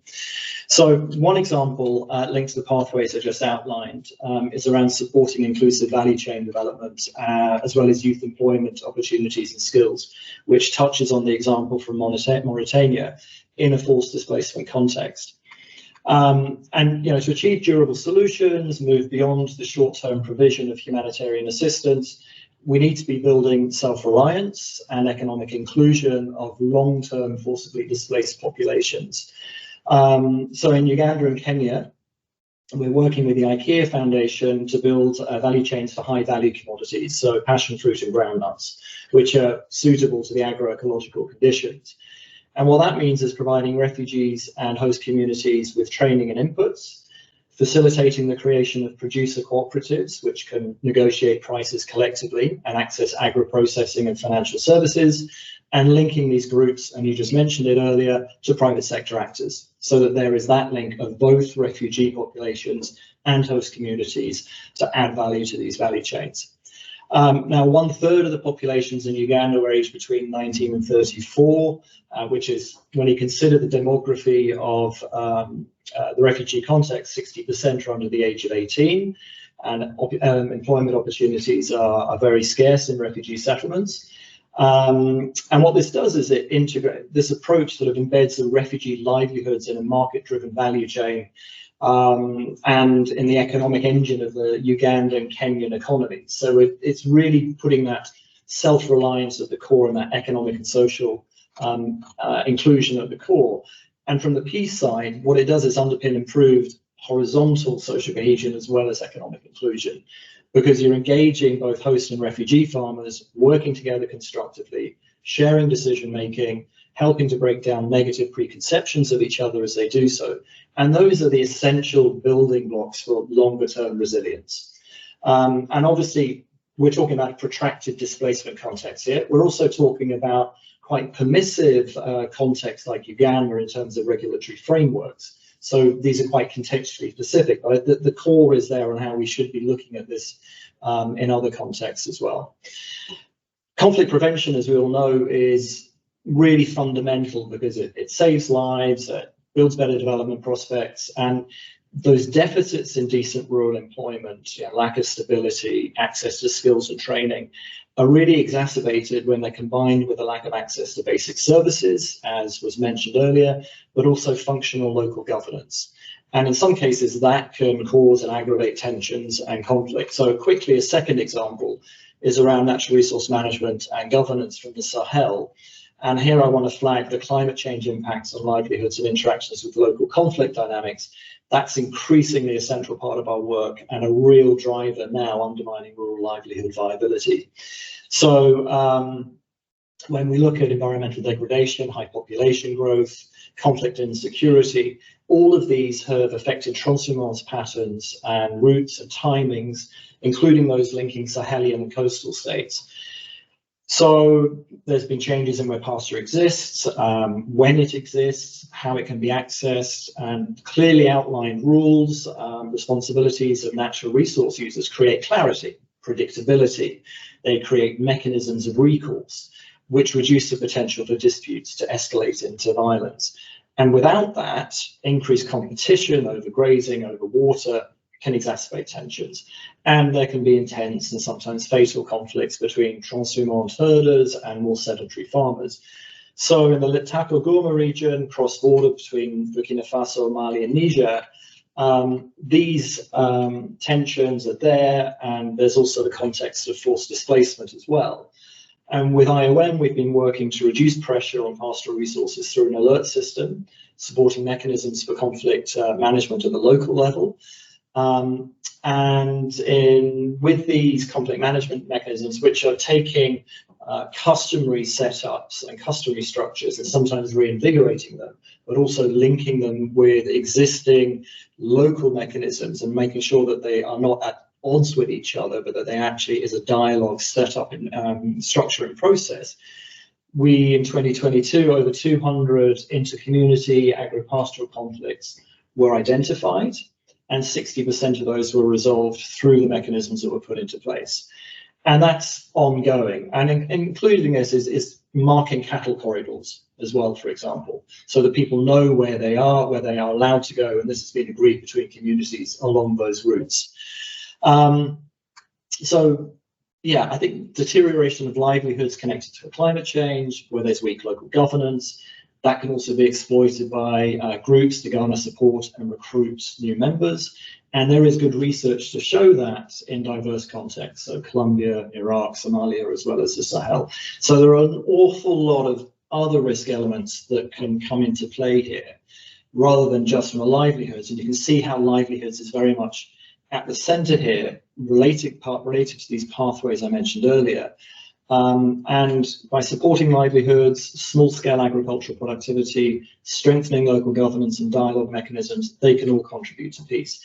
So one example linked to the pathways I just outlined is around supporting inclusive value chain development, as well as youth employment opportunities and skills, which touches on the example from Mauritania in a forced displacement context. And to achieve durable solutions, move beyond the short-term provision of humanitarian assistance, we need to be building self-reliance and economic inclusion of long-term forcibly displaced populations. So in Uganda and Kenya, we're working with the IKEA Foundation to build value chains for high-value commodities, so passion fruit and groundnuts, which are suitable to the agroecological conditions. And what that means is providing refugees and host communities with training and inputs, facilitating the creation of producer cooperatives, which can negotiate prices collectively and access agro-processing and financial services, and linking these groups, and you just mentioned it earlier, to private sector actors, so that there is that link of both refugee populations and host communities to add value to these value chains. Now, 1/3 of the populations in Uganda were aged between 19 and 34, which is, when you consider the demography of the refugee context, 60% are under the age of 18, and employment opportunities are very scarce in refugee settlements. And what this does is it integrates, this approach sort of embeds the refugee livelihoods in a market-driven value chain and in the economic engine of the Ugandan Kenyan economy. So it's really putting that self-reliance at the core and that economic and social inclusion at the core. And from the peace side, what it does is underpin improved horizontal social cohesion as well as economic inclusion, because you're engaging both host and refugee farmers, working together constructively, sharing decision-making, helping to break down negative preconceptions of each other as they do so. And those are the essential building blocks for longer-term resilience. And obviously, we're talking about a protracted displacement context here. We're also talking about quite permissive contexts like Uganda in terms of regulatory frameworks. So these are quite contextually specific, but the core is there on how we should be looking at this in other contexts as well. Conflict prevention, as we all know, is really fundamental because it saves lives, it builds better development prospects, and those deficits in decent rural employment, lack of stability, access to skills and training, are really exacerbated when they're combined with a lack of access to basic services, as was mentioned earlier, but also functional local governance. And in some cases, that can cause and aggravate tensions and conflict. So quickly, a second example is around natural resource management and governance from the Sahel. And here I want to flag the climate change impacts on livelihoods and interactions with local conflict dynamics. That's increasingly a central part of our work and a real driver now undermining rural livelihood viability. So when we look at environmental degradation, high population growth, conflict and insecurity, all of these have affected transhumance patterns and routes and timings, including those linking Sahelian and coastal states. So there's been changes in where pasture exists, when it exists, how it can be accessed, and clearly outlined rules, responsibilities of natural resource users create clarity, predictability. They create mechanisms of recourse, which reduce the potential for disputes to escalate into violence. And without that, increased competition over grazing, over water, can exacerbate tensions. And there can be intense and sometimes fatal conflicts between transhumant herders and more sedentary farmers. So in the Litako Gourma region, cross-border between Burkina Faso, Mali and Niger, these tensions are there, and there's also the context of forced displacement as well. And with IOM, we've been working to reduce pressure on pastoral resources through an alert system, supporting mechanisms for conflict management at the local level. With these conflict management mechanisms, which are taking customary setups and customary structures and sometimes reinvigorating them, but also linking them with existing local mechanisms and making sure that they are not at odds with each other, but that they actually is a dialogue set up in structure and process. We, in 2022, over 200 inter-community agro-pastoral conflicts were identified, and 60% of those were resolved through the mechanisms that were put into place. And that's ongoing. And including this is marking cattle corridors as well, for example, so that people know where they are allowed to go. And this has been agreed between communities along those routes. So, yeah, I think deterioration of livelihoods connected to climate change, where there's weak local governance, that can also be exploited by groups to garner support and recruit new members. And there is good research to show that in diverse contexts, so Colombia, Iraq, Somalia, as well as the Sahel. So there are an awful lot of other risk elements that can come into play here, rather than just from livelihoods. And you can see how livelihoods is very much at the center here, related to these pathways I mentioned earlier. And by supporting livelihoods, small-scale agricultural productivity, strengthening local governance and dialogue mechanisms, they can all contribute to peace.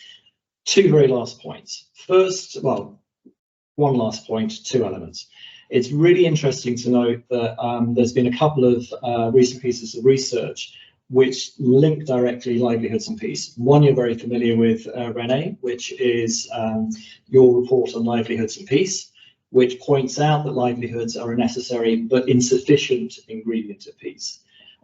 Two very last points. First, well, one last point, two elements. It's really interesting to note that there's been a couple of recent pieces of research which link directly livelihoods and peace. One you're very familiar with, Renee, which is your report on livelihoods and peace, which points out that livelihoods are a necessary but insufficient ingredient of peace,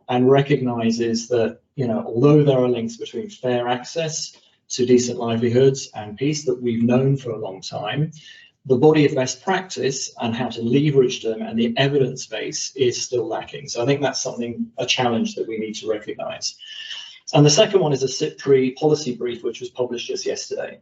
and recognizes that, you know, although there are links between fair access to decent livelihoods and peace that we've known for a long time, the body of best practice and how to leverage them and the evidence base is still lacking. So I think that's a challenge that we need to recognize. And the second one is a CIPRI policy brief, which was published just yesterday.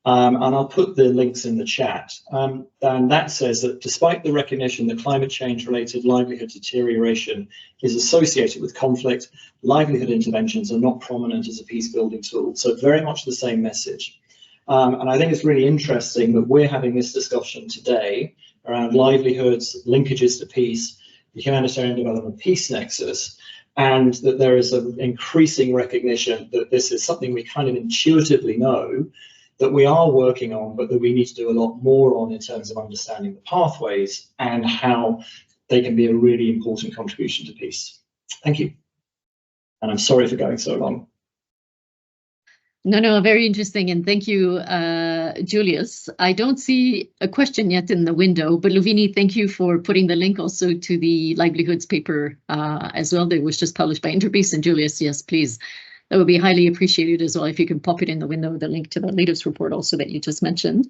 And I'll put the links in the chat. And that says that despite the recognition that climate change related livelihood deterioration is associated with conflict, livelihood interventions are not prominent as a peace building tool. So very much the same message. And I think it's really interesting that we're having this discussion today around livelihoods, linkages to peace, the humanitarian development peace nexus, and that there is an increasing recognition that this is something we kind of intuitively know that we are working on, but that we need to do a lot more on in terms of understanding the pathways and how they can be a really important contribution to peace. Thank you. And I'm sorry for going so long. No, very interesting. And thank you, Julius. I don't see a question yet in the window, but Luvini, thank you for putting the link also to the livelihoods paper as well that was just published by Interpeace. And Julius, yes, please. That would be highly appreciated as well if you can pop it in the window, the link to the latest report also that you just mentioned.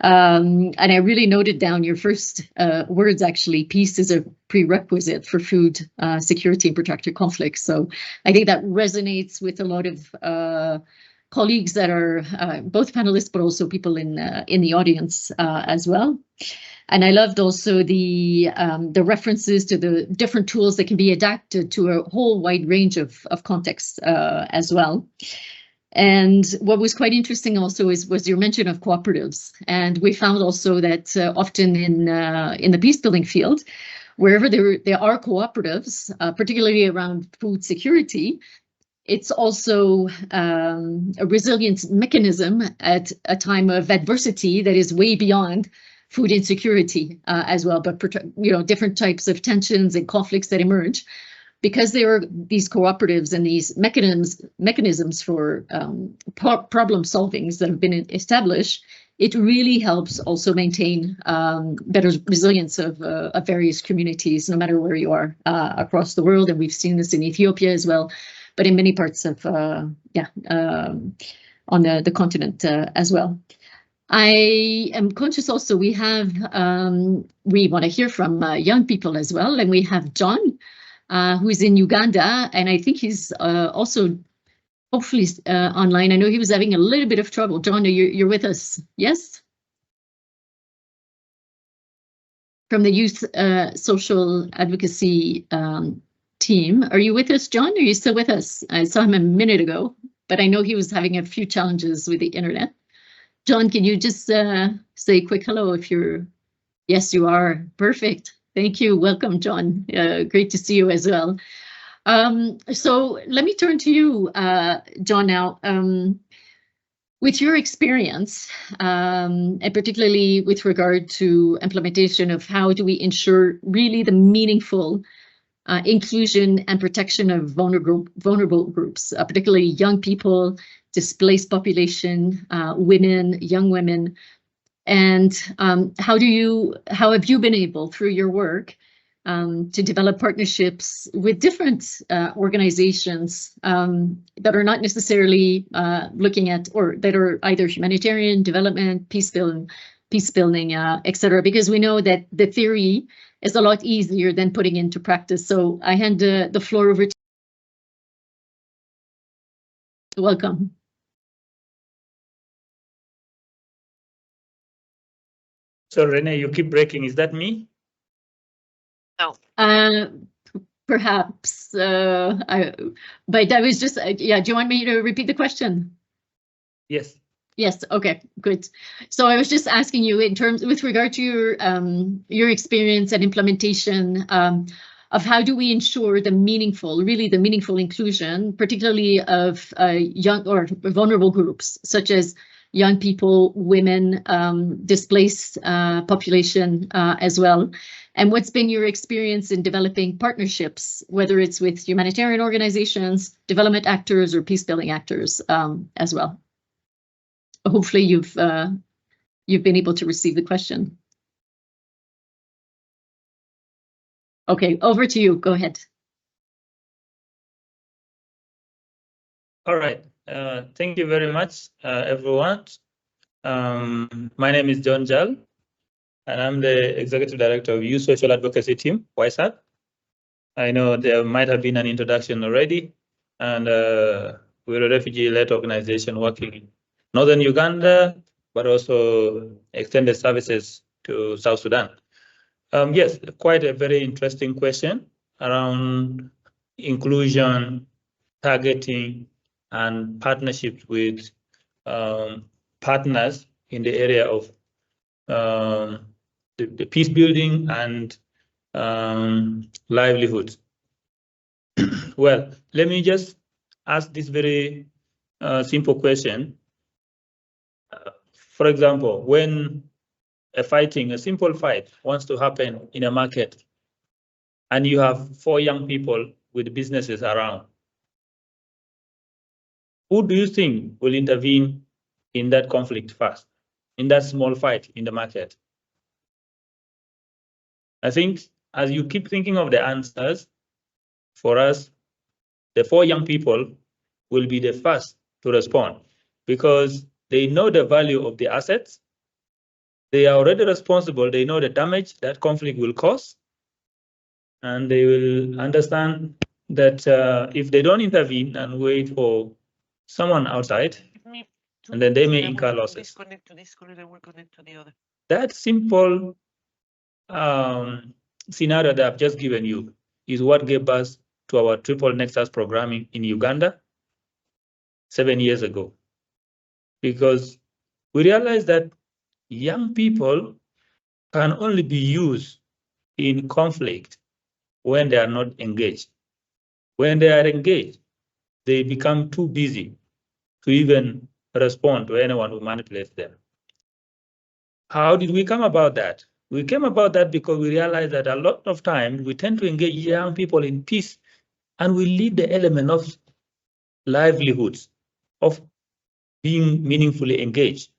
And I really noted down your first words, actually, peace is a prerequisite for food security and protracted conflict. So I think that resonates with a lot of colleagues that are both panelists, but also people in the audience as well. And I loved also the references to the different tools that can be adapted to a whole wide range of contexts as well. And what was quite interesting also was your mention of cooperatives. And we found also that often in the peace building field, wherever there are cooperatives, particularly around food security, it's also a resilience mechanism at a time of adversity that is way beyond food insecurity as well, but different types of tensions and conflicts that emerge. Because there are these cooperatives and these mechanisms for problem solvings that have been established, it really helps also maintain better resilience of various communities, no matter where you are across the world. And we've seen this in Ethiopia as well, but in many parts of on the continent as well. I am conscious also we want to hear from young people as well, and we have John, who is in Uganda, and I think he's also hopefully online. I know he was having a little bit of trouble. John, you're with us, yes? From the Youth Social Advocacy team. Are you with us, John? Are you still with us? I saw him a minute ago, but I know he was having a few challenges with the internet. John, can you just say a quick hello if you're... Yes, you are. Perfect. Thank you. Welcome, John. Great to see you as well. So let me turn to you, John, now. With your experience, and particularly with regard to implementation of how do we ensure really the meaningful inclusion and protection of vulnerable groups, particularly young people, displaced population, women, young women. And how have you been able, through your work, to develop partnerships with different organizations that are not necessarily looking at, or that are either humanitarian, development, peace building, etc. Because we know that the theory is a lot easier than putting into practice. So I hand the floor over to you. Welcome. So Renee, you keep breaking. Is that me? No. Perhaps. But I was just, yeah, do you want me to repeat the question? Yes. Yes, okay, good. So I was just asking you in terms, with regard to your experience and implementation of how do we ensure the meaningful inclusion, particularly of young or vulnerable groups, such as young people, women, displaced population as well. And what's been your experience in developing partnerships, whether it's with humanitarian organizations, development actors, or peace building actors as well? Hopefully you've been able to receive the question. Okay, over to you. Go ahead. All right. Thank you very much, everyone. My name is John Jal, and I'm the Executive Director of Youth Social Advocacy Team, YSAT. I know there might have been an introduction already, and we're a refugee-led organization working in northern Uganda, but also extended services to South Sudan. Yes, quite a very interesting question around inclusion, targeting, and partnerships with partners in the area of the peace building and livelihoods. Well, let me just ask this very simple question. For example, when a simple fight wants to happen in a market and you have 4 young people with businesses around, who do you think will intervene in that conflict first, in that small fight in the market? I think as you keep thinking of the answers, for us, the 4 young people will be the first to respond because they know the value of the assets. They are already responsible. They know the damage that conflict will cause. And they will understand that if they don't intervene and wait for someone outside, and then they may incur losses. Disconnect to this corridor, we'll connect to the other. That simple scenario that I've just given you is what gave us to our triple nexus programming in Uganda 7 years ago, because we realized that young people can only be used in conflict when they are not engaged. When they are engaged, they become too busy to even respond to anyone who manipulates them. How did we come about that? We came about that because we realized that a lot of times we tend to engage young people in peace, and we leave the element of livelihoods, of being meaningfully engaged.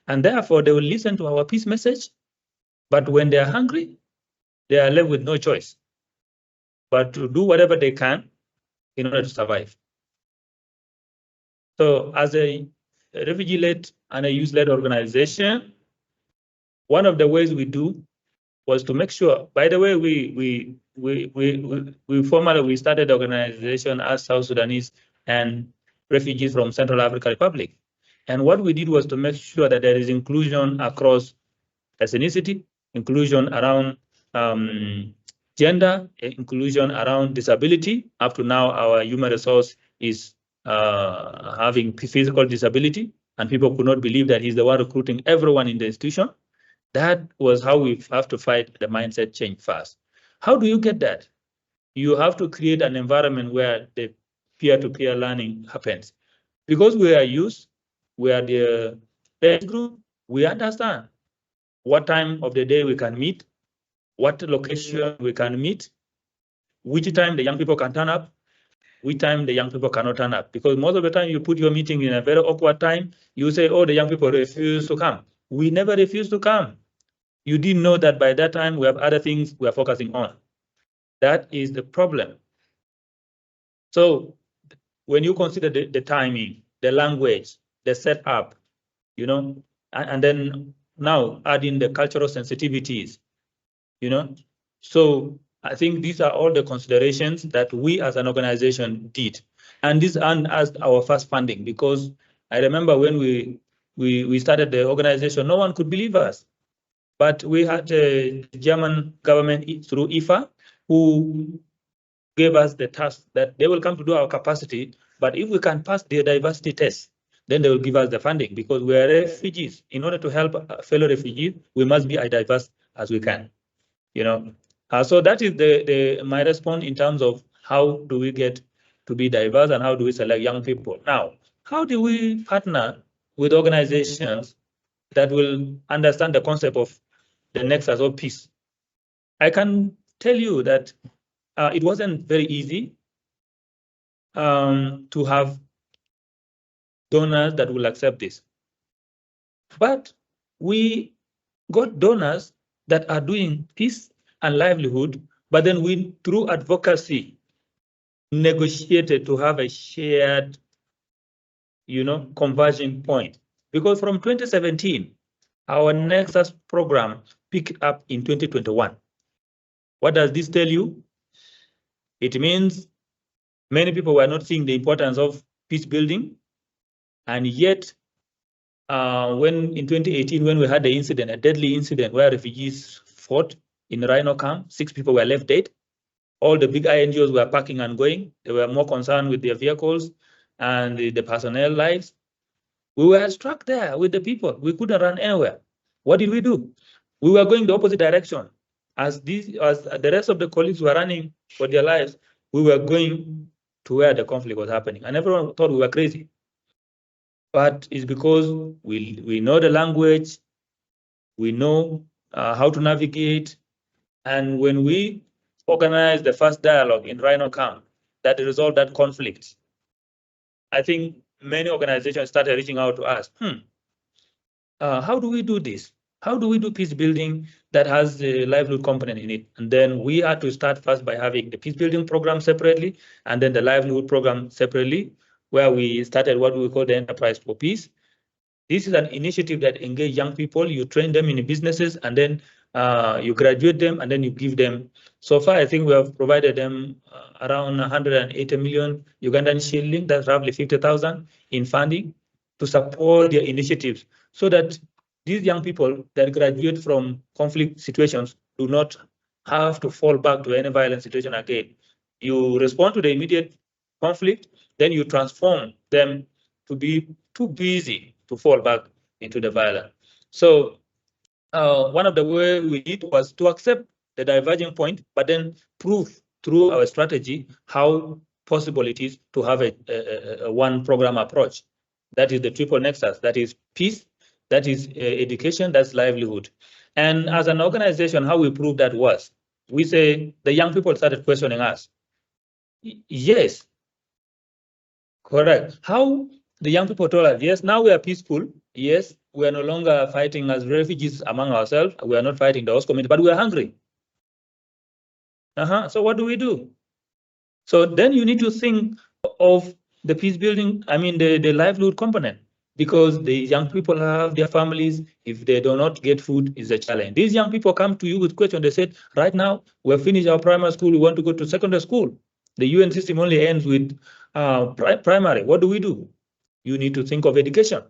And therefore, they will listen to our peace message, but when they are hungry, they are left with no choice but to do whatever they can in order to survive. So as a refugee-led and a youth-led organization, one of the ways we do was to make sure, by the way, we formally started the organization as South Sudanese and refugees from Central African Republic. And what we did was to make sure that there is inclusion across ethnicity, inclusion around gender, inclusion around disability. Up to now, our human resource is having physical disability, and people could not believe that he's the one recruiting everyone in the institution. That was how we have to fight the mindset change first. How do you get that? You have to create an environment where the peer-to-peer learning happens. Because we are youth, we are the age group, we understand what time of the day we can meet, what location we can meet, which time the young people can turn up, which time the young people cannot turn up. Because most of the time you put your meeting in a very awkward time, you say, oh, the young people refuse to come. We never refuse to come. You didn't know that by that time we have other things we are focusing on. That is the problem. So when you consider the timing, the language, the setup, and then now adding the cultural sensitivities, so I think these are all the considerations that we as an organization did. And this earned us our first funding, because I remember when we started the organization, no one could believe us. But we had the German government through IFA who gave us the task that they will come to do our capacity, but if we can pass the diversity test, then they will give us the funding, because we are refugees. In order to help fellow refugees, we must be as diverse as we can. So that is my response in terms of how do we get to be diverse and how do we select young people. Now, how do we partner with organizations that will understand the concept of the nexus of peace? I can tell you that it wasn't very easy to have donors that will accept this. But we got donors that are doing peace and livelihood, but then we, through advocacy, negotiated to have a shared, converging point. Because from 2017, our Nexus program picked up in 2021. What does this tell you? It means many people were not seeing the importance of peace building, and yet when in 2018, when we had the incident, a deadly incident where refugees fought in Rhino camp, 6 people were left dead. All the big NGOs were packing and going. They were more concerned with their vehicles and the personnel lives. We were struck there with the people. We couldn't run anywhere. What did we do? We were going the opposite direction. As the rest of the colleagues were running for their lives, we were going to where the conflict was happening. And everyone thought we were crazy. But it's because we know the language, we know how to navigate. And when we organized the first dialogue in Rhino camp that resolved that conflict, I think many organizations started reaching out to us. How do we do this? How do we do peace building that has the livelihood component in it? And then we had to start first by having the peace building program separately, and then the livelihood program separately, where we started what we call the Enterprise for Peace. This is an initiative that engages young people. You train them in businesses, and then you graduate them, and then you give them. So far, I think we have provided them around 180 million Ugandan shilling, that's roughly 50,000 in funding. to support their initiatives so that these young people that graduate from conflict situations do not have to fall back to any violent situation again. You respond to the immediate conflict, then you transform them to be too busy to fall back into the violence. So one of the ways we did was to accept the diverging point, but then prove through our strategy how possible it is to have a one program approach. That is the triple nexus, that is peace, that is education, that's livelihood. And as an organization, how we proved that was, we say the young people started questioning us. Yes, correct. How the young people told us, yes, now we are peaceful. Yes, we are no longer fighting as refugees among ourselves. We are not fighting the host community, but we are hungry. So what do we do? So then you need to think of the peace building, I mean, the livelihood component, because the young people have their families. If they do not get food, is a challenge. These young people come to you with questions. They said, right now, we've finished our primary school. We want to go to secondary school. The UN system only ends with primary. What do we do? You need to think of education.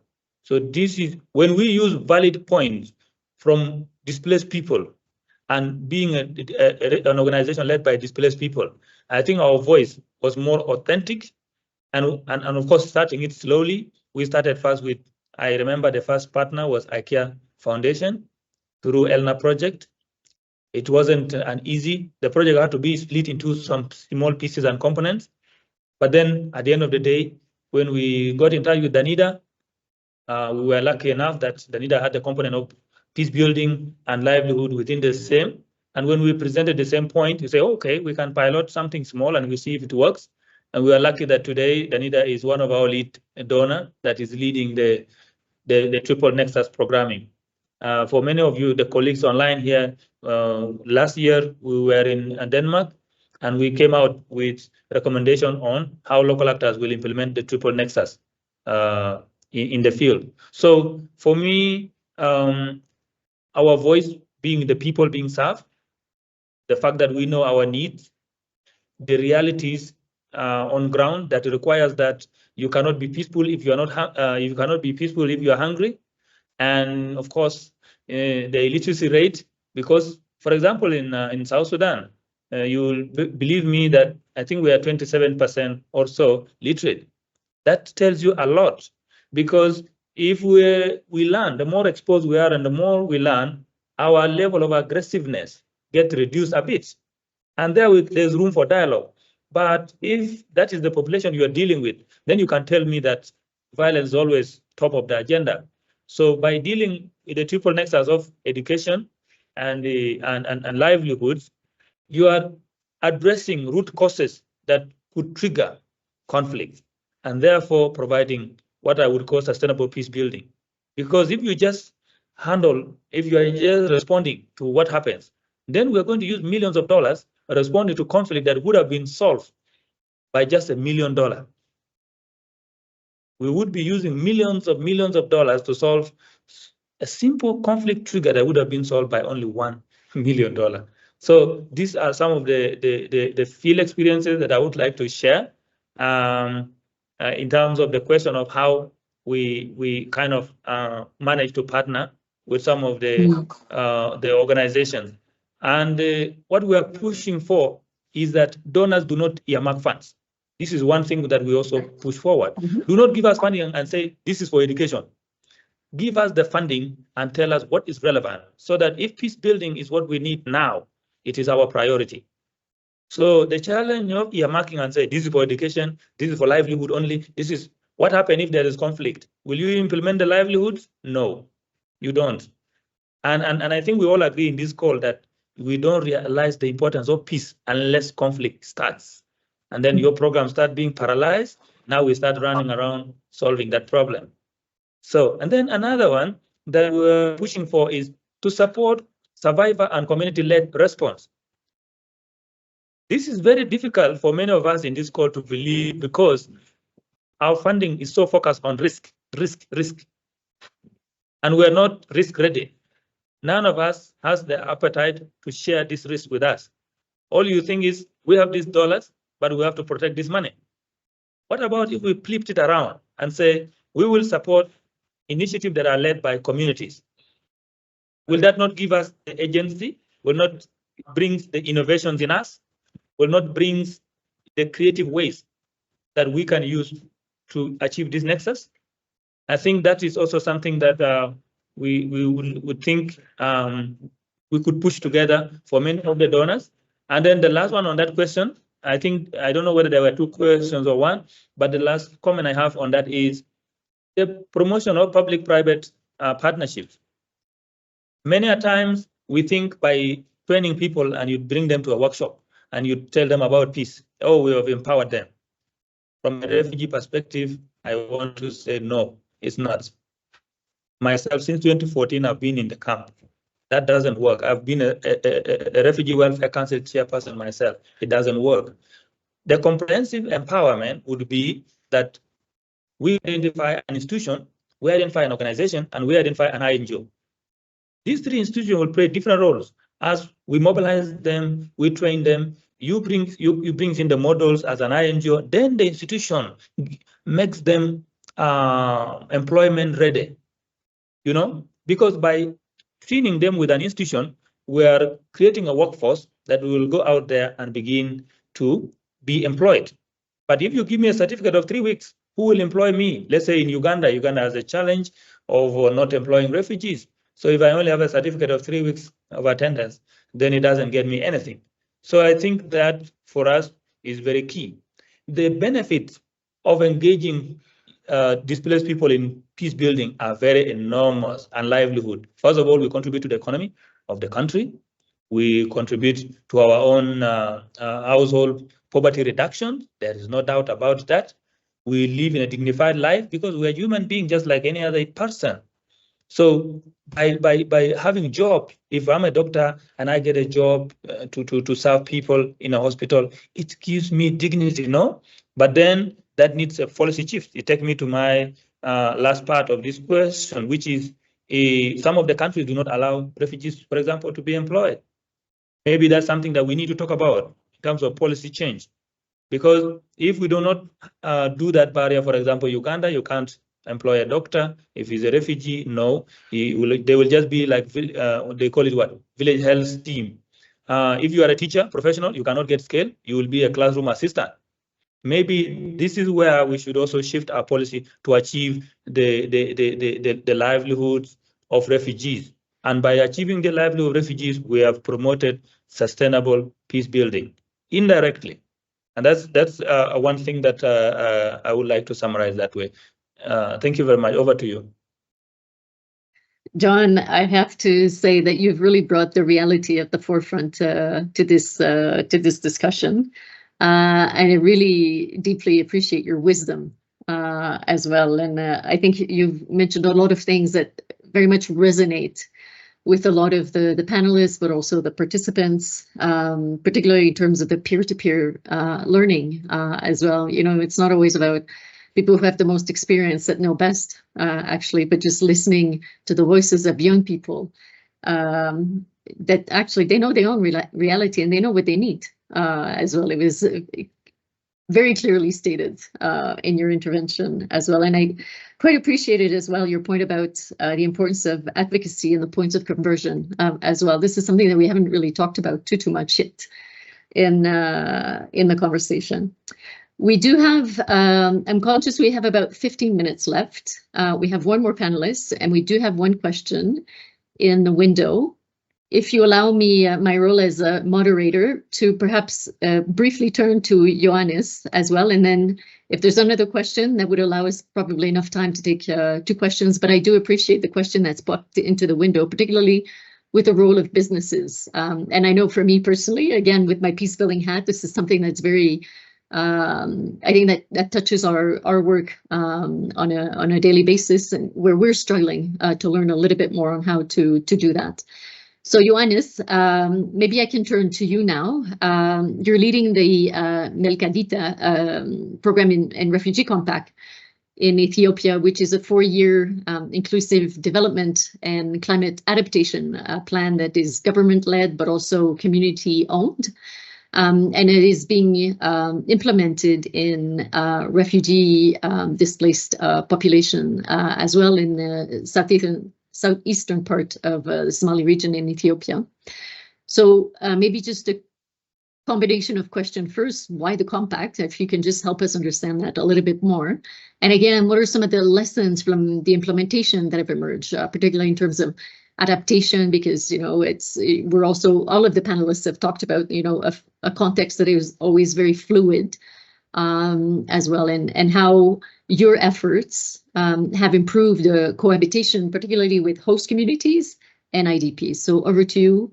So this is when we use valid points from displaced people and being an organization led by displaced people, I think our voice was more authentic. And of course, starting it slowly, we started first with, I remember the first partner was IKEA Foundation through ELNA project. It wasn't an easy, the project had to be split into some small pieces and components. But then at the end of the day, when we got in touch with Danida, we were lucky enough that Danida had the component of peace building and livelihood within the same. And when we presented the same point, you say, okay, we can pilot something small and we see if it works. And we are lucky that today Danida is one of our lead donor that is leading the triple nexus programming. For many of you, the colleagues online here, last year we were in Denmark, and we came out with recommendation on how local actors will implement the triple nexus in the field. So for me, our voice being the people being served, the fact that we know our needs, the realities on ground that requires that you cannot be peaceful if you are not you cannot be peaceful if you are hungry, and of course the illiteracy rate, because for example in South Sudan, you'll believe me that I think we are 27% or so literate. That tells you a lot, because if we learn, the more exposed we are and the more we learn, our level of aggressiveness gets reduced a bit. And there's room for dialogue. But if that is the population you are dealing with, then you can tell me that violence is always top of the agenda. So by dealing with the triple nexus of education and livelihoods, you are addressing root causes that could trigger conflict, and therefore providing what I would call sustainable peace building. Because if you just if you are just responding to what happens, then we're going to use millions of dollars responding to conflict that would have been solved by just $1 million. We would be using millions of dollars to solve a simple conflict trigger that would have been solved by only $1 million. So these are some of the field experiences that I would like to share in terms of the question of how we kind of manage to partner with some of the organizations. And what we are pushing for is that donors do not earmark funds. This is one thing that we also push forward. Do not give us funding and say, this is for education. Give us the funding and tell us what is relevant, so that if peace building is what we need now, it is our priority. So the challenge of earmarking and say, this is for education, this is for livelihood only, this is what happens if there is conflict. Will you implement the livelihoods? No, you don't. And I think we all agree in this call that we don't realize the importance of peace unless conflict starts. And then your program start being paralyzed. Now we start running around solving that problem. So, and then another one that we're pushing for is to support survivor and community-led response. This is very difficult for many of us in this call to believe, because our funding is so focused on risk. And we're not risk ready. None of us has the appetite to share this risk with us. All you think is, we have these dollars, but we have to protect this money. What about if we flipped it around and say, we will support initiatives that are led by communities. Will that not give us the agency? Will not bring the innovations in us? Will not bring the creative ways that we can use to achieve this nexus? I think that is also something that we would think we could push together for many of the donors. And then the last one on that question, I think, I don't know whether there were two questions or one, but the last comment I have on that is the promotion of public-private partnerships. Many a times we think by training people and you bring them to a workshop and you tell them about peace, oh, we have empowered them. From a refugee perspective, I want to say no, it's not. Myself, since 2014, I've been in the camp. That doesn't work. I've been a Refugee Welfare Council chairperson myself. It doesn't work. The comprehensive empowerment would be that we identify an institution, we identify an organization, and we identify an INGO. These three institutions will play different roles. As we mobilize them, we train them, you bring in the models as an INGO, then the institution makes them employment ready. You know, because by training them with an institution, we are creating a workforce that will go out there and begin to be employed. But if you give me a certificate of 3 weeks, who will employ me? Let's say in Uganda, Uganda has a challenge of not employing refugees. So if I only have a certificate of 3 weeks of attendance, then it doesn't get me anything. So I think that for us is very key. The benefits of engaging displaced people in peace building are very enormous, and livelihood. First of all, we contribute to the economy of the country. We contribute to our own household poverty reduction. There is no doubt about that. We live in a dignified life because we are human beings just like any other person. So by having a job, if I'm a doctor and I get a job to serve people in a hospital, it gives me dignity, no? But then that needs a policy shift. It takes me to my last part of this question, which is some of the countries do not allow refugees, for example, to be employed. Maybe that's something that we need to talk about in terms of policy change. Because if we do not do that barrier, for example, Uganda, you can't employ a doctor. If he's a refugee, no. They will just be like, they call it what? Village health team. If you are a teacher, professional, you cannot get scale. You will be a classroom assistant. Maybe this is where we should also shift our policy to achieve the livelihoods of refugees. And by achieving the livelihood of refugees, we have promoted sustainable peace building indirectly. And that's one thing that I would like to summarize that way. Thank you very much. Over to you. John, I have to say that you've really brought the reality at the forefront to this discussion. And I really deeply appreciate your wisdom as well. And I think you've mentioned a lot of things that very much resonate with a lot of the panelists, but also the participants, particularly in terms of the peer-to-peer learning as well. You know, it's not always about people who have the most experience that know best, actually, but just listening to the voices of young people that actually they know their own reality and they know what they need as well. It was very clearly stated in your intervention as well. And I quite appreciated as well your point about the importance of advocacy and the points of conversion as well. This is something that we haven't really talked about too much yet in the conversation. We do have, I'm conscious we have about 15 minutes left. We have one more panelist and we do have one question in the window. If you allow me my role as a moderator to perhaps briefly turn to Ioannis as well, and then if there's another question that would allow us probably enough time to take 2 questions, but I do appreciate the question that's popped into the window, particularly with the role of businesses. And I know for me personally, again, with my peace building hat, this is something that's very, I think that touches our work on a daily basis, and where we're struggling to learn a little bit more on how to do that. So Ioannis, maybe I can turn to you now. You're leading the Melkadita program in Refugee Compact in Ethiopia, which is a 4-year inclusive development and climate adaptation plan that is government-led, but also community-owned. And it is being implemented in refugee displaced population as well in the southeastern part of the Somali region in Ethiopia. So maybe just a combination of question first, why the compact? If you can just help us understand that a little bit more. And again, what are some of the lessons from the implementation that have emerged, particularly in terms of adaptation, because, you know, we're also, all of the panelists have talked about, you know, a context that is always very fluid as well, and how your efforts have improved cohabitation, particularly with host communities and IDPs. So over to you.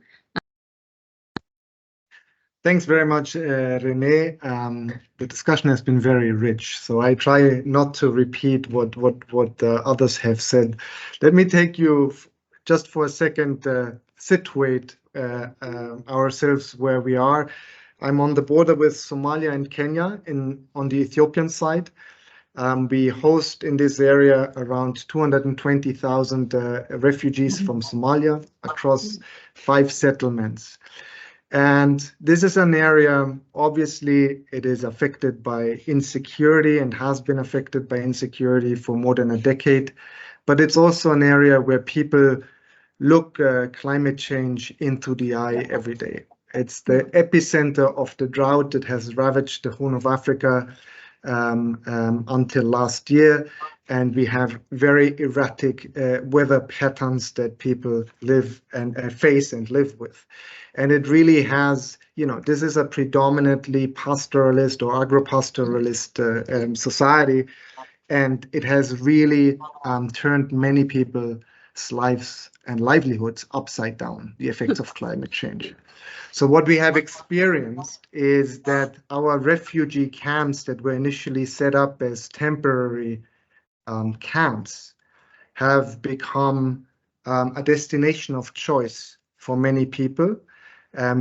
Thanks very much, Renee. The discussion has been very rich, so I try not to repeat what others have said. Let me take you just for a second, situate ourselves where we are. I'm on the border with Somalia and Kenya on the Ethiopian side. We host in this area around 220,000 refugees from Somalia across 5 settlements. And this is an area, obviously, it is affected by insecurity and has been affected by insecurity for more than a decade. But it's also an area where people look climate change into the eye every day. It's the epicenter of the drought that has ravaged the Horn of Africa until last year. And we have very erratic weather patterns that people live and face and live with. And it really has, you know, this is a predominantly pastoralist or agro-pastoralist society, and it has really turned many people's lives and livelihoods upside down, the effects of climate change. So what we have experienced is that our refugee camps that were initially set up as temporary camps have become a destination of choice for many people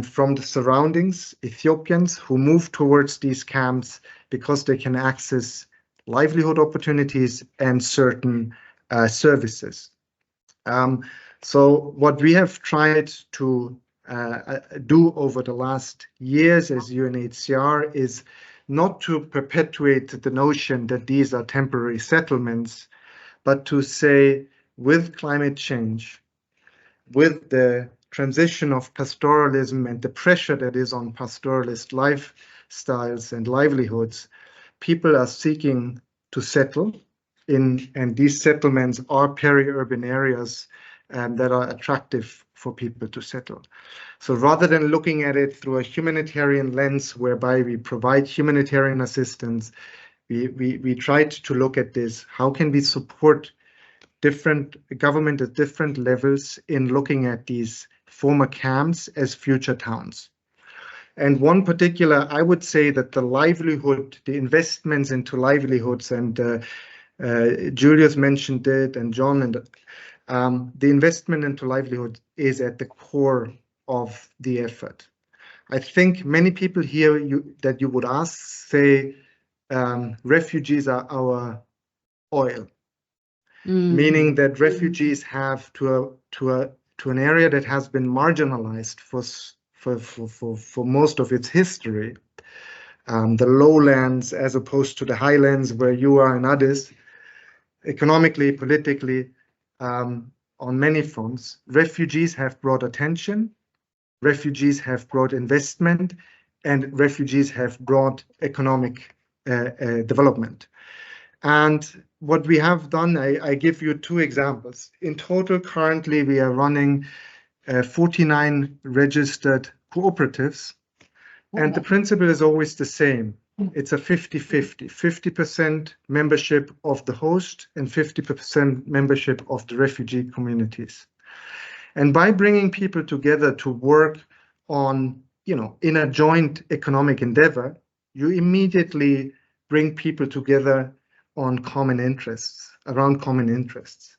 from the surroundings, Ethiopians who move towards these camps because they can access livelihood opportunities and certain services. So what we have tried to do over the last years as UNHCR is not to perpetuate the notion that these are temporary settlements, but to say with climate change, with the transition of pastoralism and the pressure that is on pastoralist lifestyles and livelihoods, people are seeking to settle in, and these settlements are peri-urban areas that are attractive for people to settle. So rather than looking at it through a humanitarian lens whereby we provide humanitarian assistance, we tried to look at this. How can we support different government at different levels in looking at these former camps as future towns? And one particular, I would say that the livelihood, the investments into livelihoods, and Julius mentioned it, and John, and the investment into livelihood is at the core of the effort. I think many people here that you would ask say refugees are our oil, meaning that refugees have to an area that has been marginalized for most of its history, the lowlands as opposed to the highlands where you are and others, economically, politically, on many fronts. Refugees have brought attention, refugees have brought investment, and refugees have brought economic development. And what we have done, I give you 2 examples. In total, currently, we are running 49 registered cooperatives, and the principle is always the same. It's a 50-50, 50% membership of the host and 50% membership of the refugee communities. And by bringing people together to work on, you know, in a joint economic endeavor, you immediately bring people together on common interests, around common interests.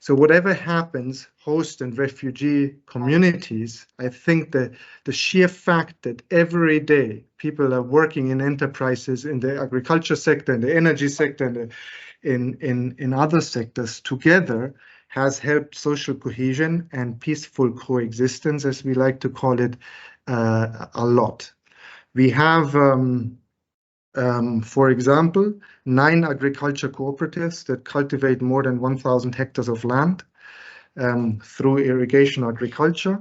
So whatever happens, host and refugee communities, I think that the sheer fact that every day people are working in enterprises in the agriculture sector, in the energy sector, and in other sectors together has helped social cohesion and peaceful coexistence, as we like to call it, a lot. We have, for example, 9 agriculture cooperatives that cultivate more than 1,000 hectares of land through irrigation agriculture.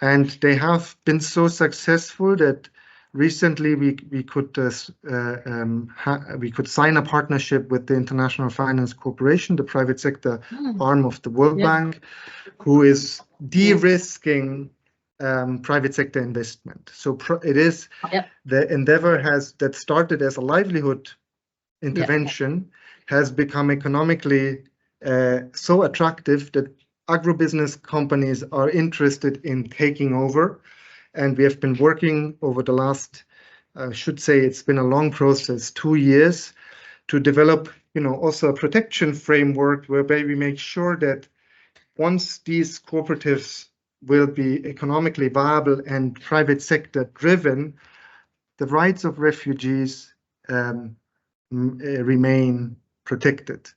And they have been so successful that recently we could sign a partnership with the International Finance Corporation, the private sector arm of the World Bank, who is de-risking private sector investment. So it is the endeavor that started as a livelihood intervention has become economically so attractive that agribusiness companies are interested in taking over. And we have been working over the last, I should say it's been a long process, 2 years, to develop, also a protection framework whereby we make sure that once these cooperatives will be economically viable and private sector driven, the rights of refugees remain protected.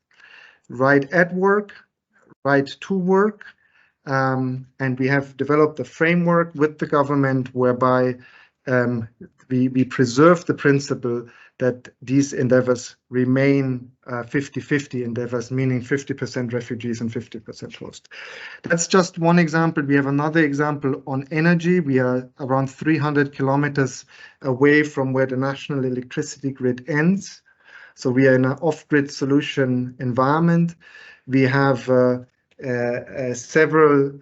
Right at work, right to work, and we have developed a framework with the government whereby we preserve the principle that these endeavors remain 50-50 endeavors, meaning 50% refugees and 50% host. That's just one example. We have another example on energy. We are around 300 kilometers away from where the national electricity grid ends. So we are in an off-grid solution environment. We have several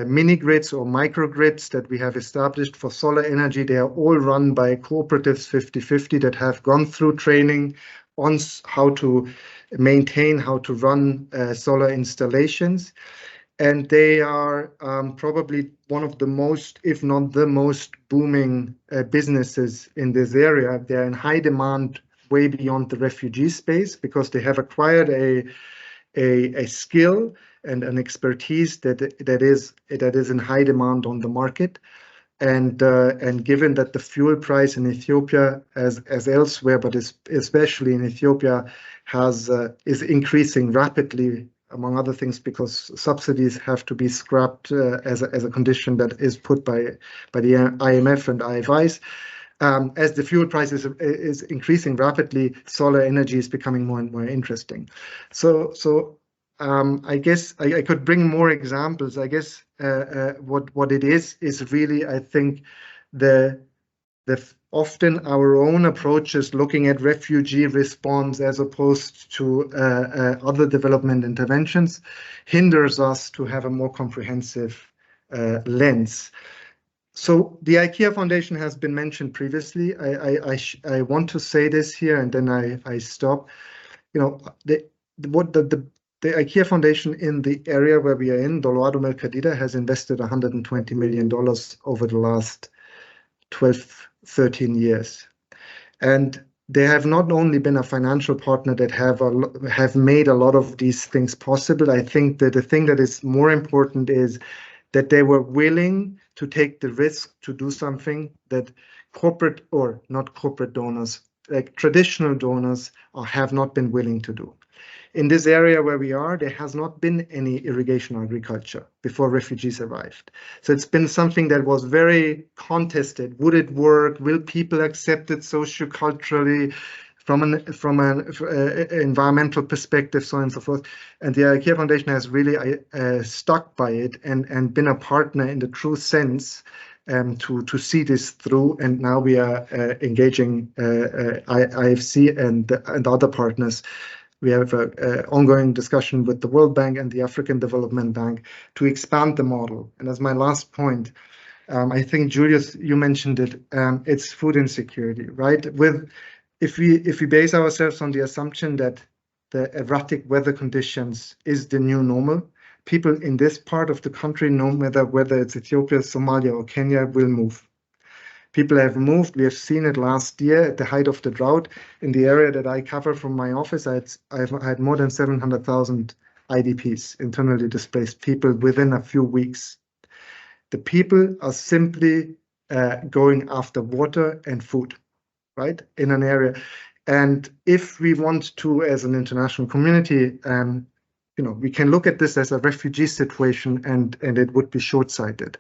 mini grids or microgrids that we have established for solar energy. They are all run by cooperatives 50-50 that have gone through training on how to maintain, how to run solar installations. And they are probably one of the most, if not the most booming businesses in this area. They're in high demand way beyond the refugee space because they have acquired a skill and an expertise that is in high demand on the market, and given that the fuel price in Ethiopia, as elsewhere, but especially in Ethiopia, is increasing rapidly, among other things, because subsidies have to be scrapped as a condition that is put by the IMF and IFIs. As the fuel price is increasing rapidly, solar energy is becoming more and more interesting. So I guess I could bring more examples. I guess what it is really, I think, the often our own approaches looking at refugee response as opposed to other development interventions hinders us to have a more comprehensive lens. So the IKEA Foundation has been mentioned previously. I want to say this here and then I stop. The IKEA Foundation in the area where we are in, Doloado Mercadida, has invested $120 million over the last 12, 13 years. And they have not only been a financial partner that have made a lot of these things possible. I think that the thing that is more important is that they were willing to take the risk to do something that corporate or not corporate donors, like traditional donors, have not been willing to do. In this area where we are, there has not been any irrigation agriculture before refugees arrived. So it's been something that was very contested. Would it work? Will people accept it socioculturally? From an environmental perspective, so on and so forth. And the IKEA Foundation has really stuck by it and been a partner in the true sense to see this through. And now we are engaging IFC and other partners. We have an ongoing discussion with the World Bank and the African Development Bank to expand the model. And as my last point, I think, Julius, you mentioned it, it's food insecurity, right? If we base ourselves on the assumption that the erratic weather conditions is the new normal, people in this part of the country, no matter whether it's Ethiopia, Somalia, or Kenya, will move. People have moved. We have seen it last year at the height of the drought. In the area that I cover from my office, I had more than 700,000 IDPs, internally displaced people, within a few weeks. The people are simply going after water and food, right, in an area. And if we want to, as an international community, we can look at this as a refugee situation, and it would be short-sighted.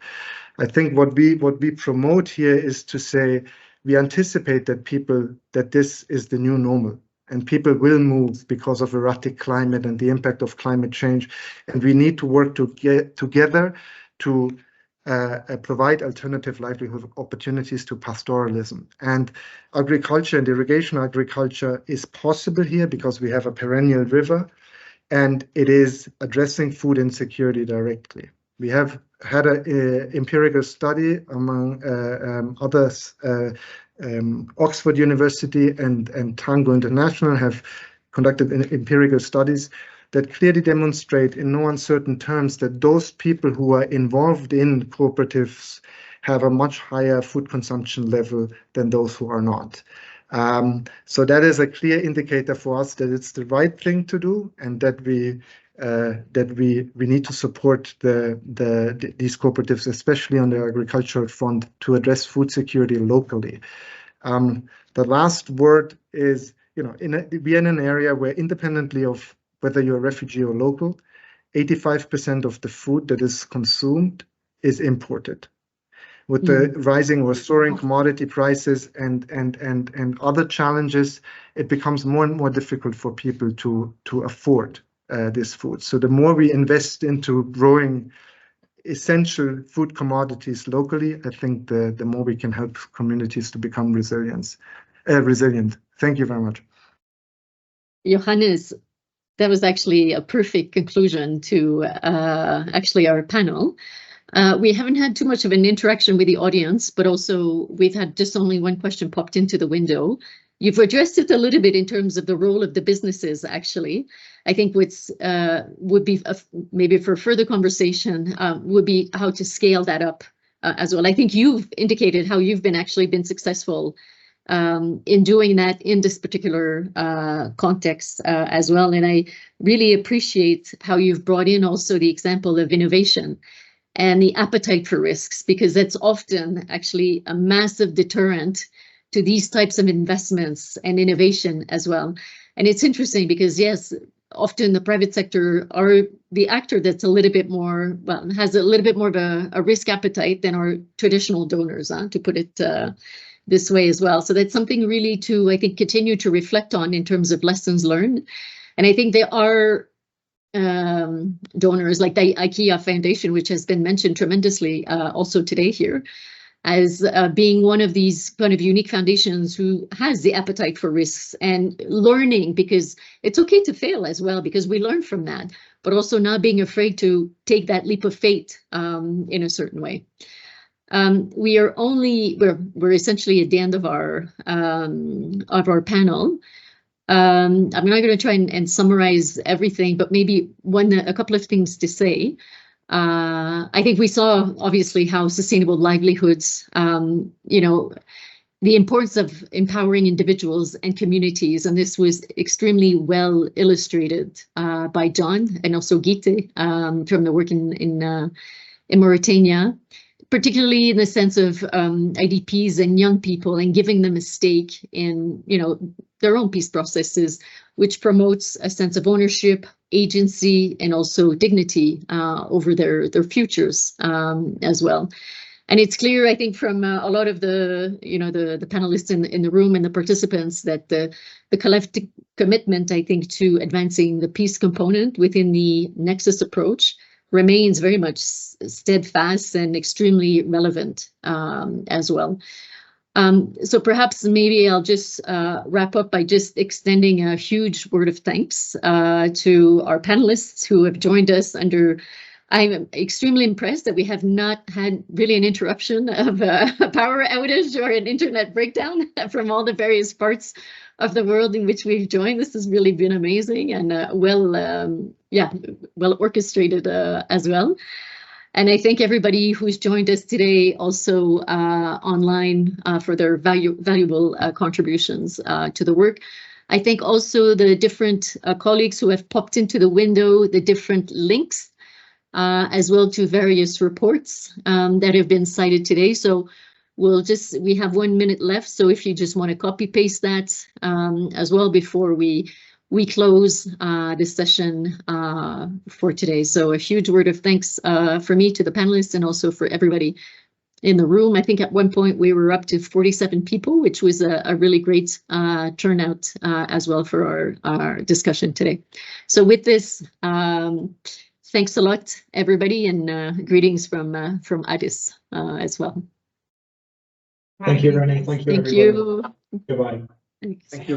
I think what we promote here is to say we anticipate that this is the new normal, and people will move because of erratic climate and the impact of climate change. And we need to work together to provide alternative livelihood opportunities to pastoralism. And agriculture and irrigation agriculture is possible here because we have a perennial river, and it is addressing food insecurity directly. We have had an empirical study among others. Oxford University and Tango International have conducted empirical studies that clearly demonstrate in no uncertain terms that those people who are involved in cooperatives have a much higher food consumption level than those who are not. So that is a clear indicator for us that it's the right thing to do, and that we need to support these cooperatives, especially on the agricultural front, to address food security locally. The last word is, we are in an area where, independently of whether you're a refugee or local, 85% of the food that is consumed is imported. With the rising or soaring commodity prices and other challenges, it becomes more and more difficult for people to afford this food. So the more we invest into growing essential food commodities locally, I think the more we can help communities to become resilient. Thank you very much. Johannes, that was actually a perfect conclusion to actually our panel. We haven't had too much of an interaction with the audience, but also we've had just only one question popped into the window. You've addressed it a little bit in terms of the role of the businesses, actually. I think what's would be maybe for further conversation would be how to scale that up as well. I think you've indicated how you've been successful in doing that in this particular context as well. And I really appreciate how you've brought in also the example of innovation and the appetite for risks, because that's often actually a massive deterrent to these types of investments and innovation as well. And it's interesting because, yes, often the private sector are the actor that's a little bit more, well, has a little bit more of a risk appetite than our traditional donors, to put it this way as well. So that's something really to, I think, continue to reflect on in terms of lessons learned. And I think there are donors like the IKEA Foundation, which has been mentioned tremendously also today here, as being one of these kind of unique foundations who has the appetite for risks and learning, because it's okay to fail as well, because we learn from that, but also not being afraid to take that leap of faith in a certain way. We're essentially at the end of our panel. I'm not going to try and summarize everything, but maybe a couple of things to say. I think we saw obviously how sustainable livelihoods, the importance of empowering individuals and communities, and this was extremely well illustrated by John and also Gite from the work in Mauritania, particularly in the sense of IDPs and young people, and giving them a stake in their own peace processes, which promotes a sense of ownership, agency, and also dignity over their futures as well. And it's clear, I think, from a lot of the panelists in the room and the participants, that the collective commitment, I think, to advancing the peace component within the Nexus approach remains very much steadfast and extremely relevant as well. So perhaps maybe I'll just wrap up by just extending a huge word of thanks to our panelists who have joined us under. I'm extremely impressed that we have not had really an interruption of a power outage or an internet breakdown from all the various parts of the world in which we've joined. This has really been amazing and well orchestrated as well. And I thank everybody who's joined us today also online for their valuable contributions to the work. I thank also the different colleagues who have popped into the window, the different links, as well to various reports that have been cited today. So we have 1 minute left. So if you just want to copy paste that as well before we close this session for today. So a huge word of thanks for me to the panelists and also for everybody in the room. I think at one point we were up to 47 people, which was a really great turnout as well for our discussion today. So with this, thanks a lot, everybody, and greetings from Addis as well. Thank you, Renee. Thank you, Thank everybody. you. Goodbye. Thanks. Thank you.